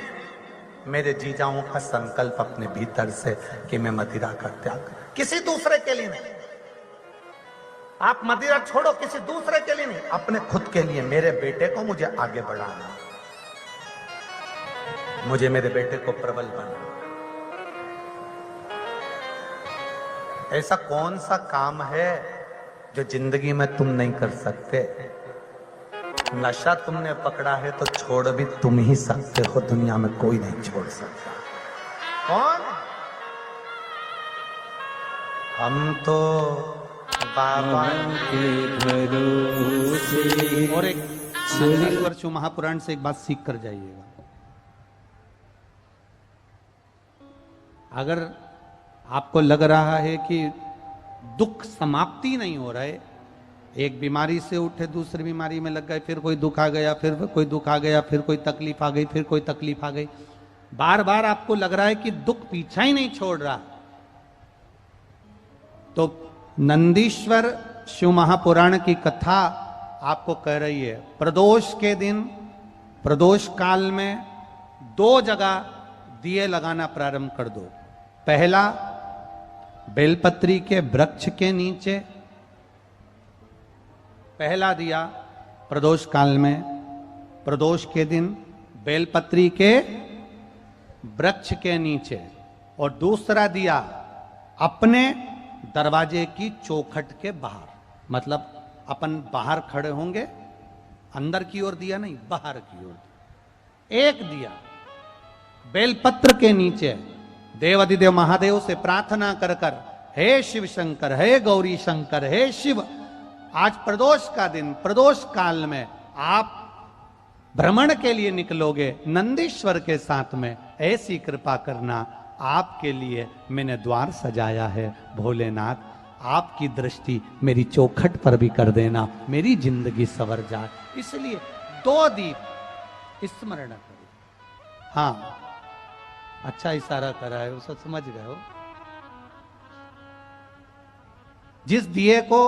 मेरे जीजाओं का संकल्प अपने भीतर से कि मैं मदिरा का त्याग, किसी दूसरे के लिए नहीं। आप मदिरा छोड़ो, किसी दूसरे के लिए नहीं, अपने खुद के लिए। मेरे बेटे को मुझे आगे बढ़ाना, मुझे मेरे बेटे को प्रबल बनाना। ऐसा कौन सा काम है जो जिंदगी में तुम नहीं कर सकते? नशा तुमने पकड़ा है तो छोड़ भी तुम ही सकते हो, दुनिया में कोई नहीं छोड़ सकता। कौन? हम तो बाबा के भरोसे। और एक नंदीश्वर महापुराण से एक बात सीख कर जाइएगा। अगर आपको लग रहा है कि दुख समाप्ति नहीं हो रहा है, एक बीमारी से उठे दूसरी बीमारी में लग गए, फिर कोई दुख आ गया, फिर कोई दुख आ गया, फिर कोई तकलीफ आ गई, फिर कोई तकलीफ आ गई, बार बार आपको लग रहा है कि दुख पीछा ही नहीं छोड़ रहा, तो नंदीश्वर शिव महापुराण की कथा आपको कह रही है, प्रदोष के दिन, प्रदोष काल में 2 जगह दिए लगाना प्रारंभ कर दो। पहला, बेलपत्री के वृक्ष के नीचे पहला दिया प्रदोष काल में, प्रदोष के दिन बेलपत्री के वृक्ष के नीचे, और दूसरा दिया अपने दरवाजे की चौखट के बाहर, मतलब अपन बाहर खड़े होंगे, अंदर की ओर दिया नहीं, बाहर की ओर। एक दिया बेलपत्र के नीचे देवाधिदेव महादेव से प्रार्थना कर कर, हे शिव शंकर, हे गौरी शंकर, हे शिव, आज प्रदोष का दिन, प्रदोष काल में आप भ्रमण के लिए निकलोगे नंदीश्वर के साथ में, ऐसी कृपा करना, आपके लिए मैंने द्वार सजाया है भोलेनाथ, आपकी दृष्टि मेरी चौखट पर भी कर देना, मेरी जिंदगी सवर जाए। इसलिए 2 दीप स्मरण करो। हाँ, अच्छा इशारा करा है, उसे समझ गए हो। जिस दिए को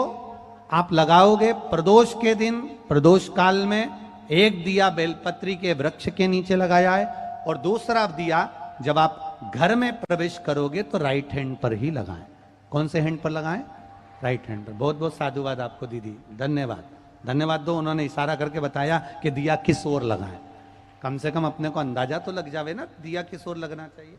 आप लगाओगे प्रदोष के दिन, प्रदोष काल में, एक दिया बेलपत्री के वृक्ष के नीचे लगाया है, और दूसरा दिया जब आप घर में प्रवेश करोगे तो राइट हैंड पर ही लगाएं। कौन से हैंड पर लगाएं? राइट हैंड पर। बहुत बहुत साधुवाद आपको दीदी, धन्यवाद। धन्यवाद दो, उन्होंने इशारा करके बताया कि दिया किस ओर लगाएं। कम से कम अपने को अंदाजा तो लग जावे ना दिया किस ओर लगना चाहिए।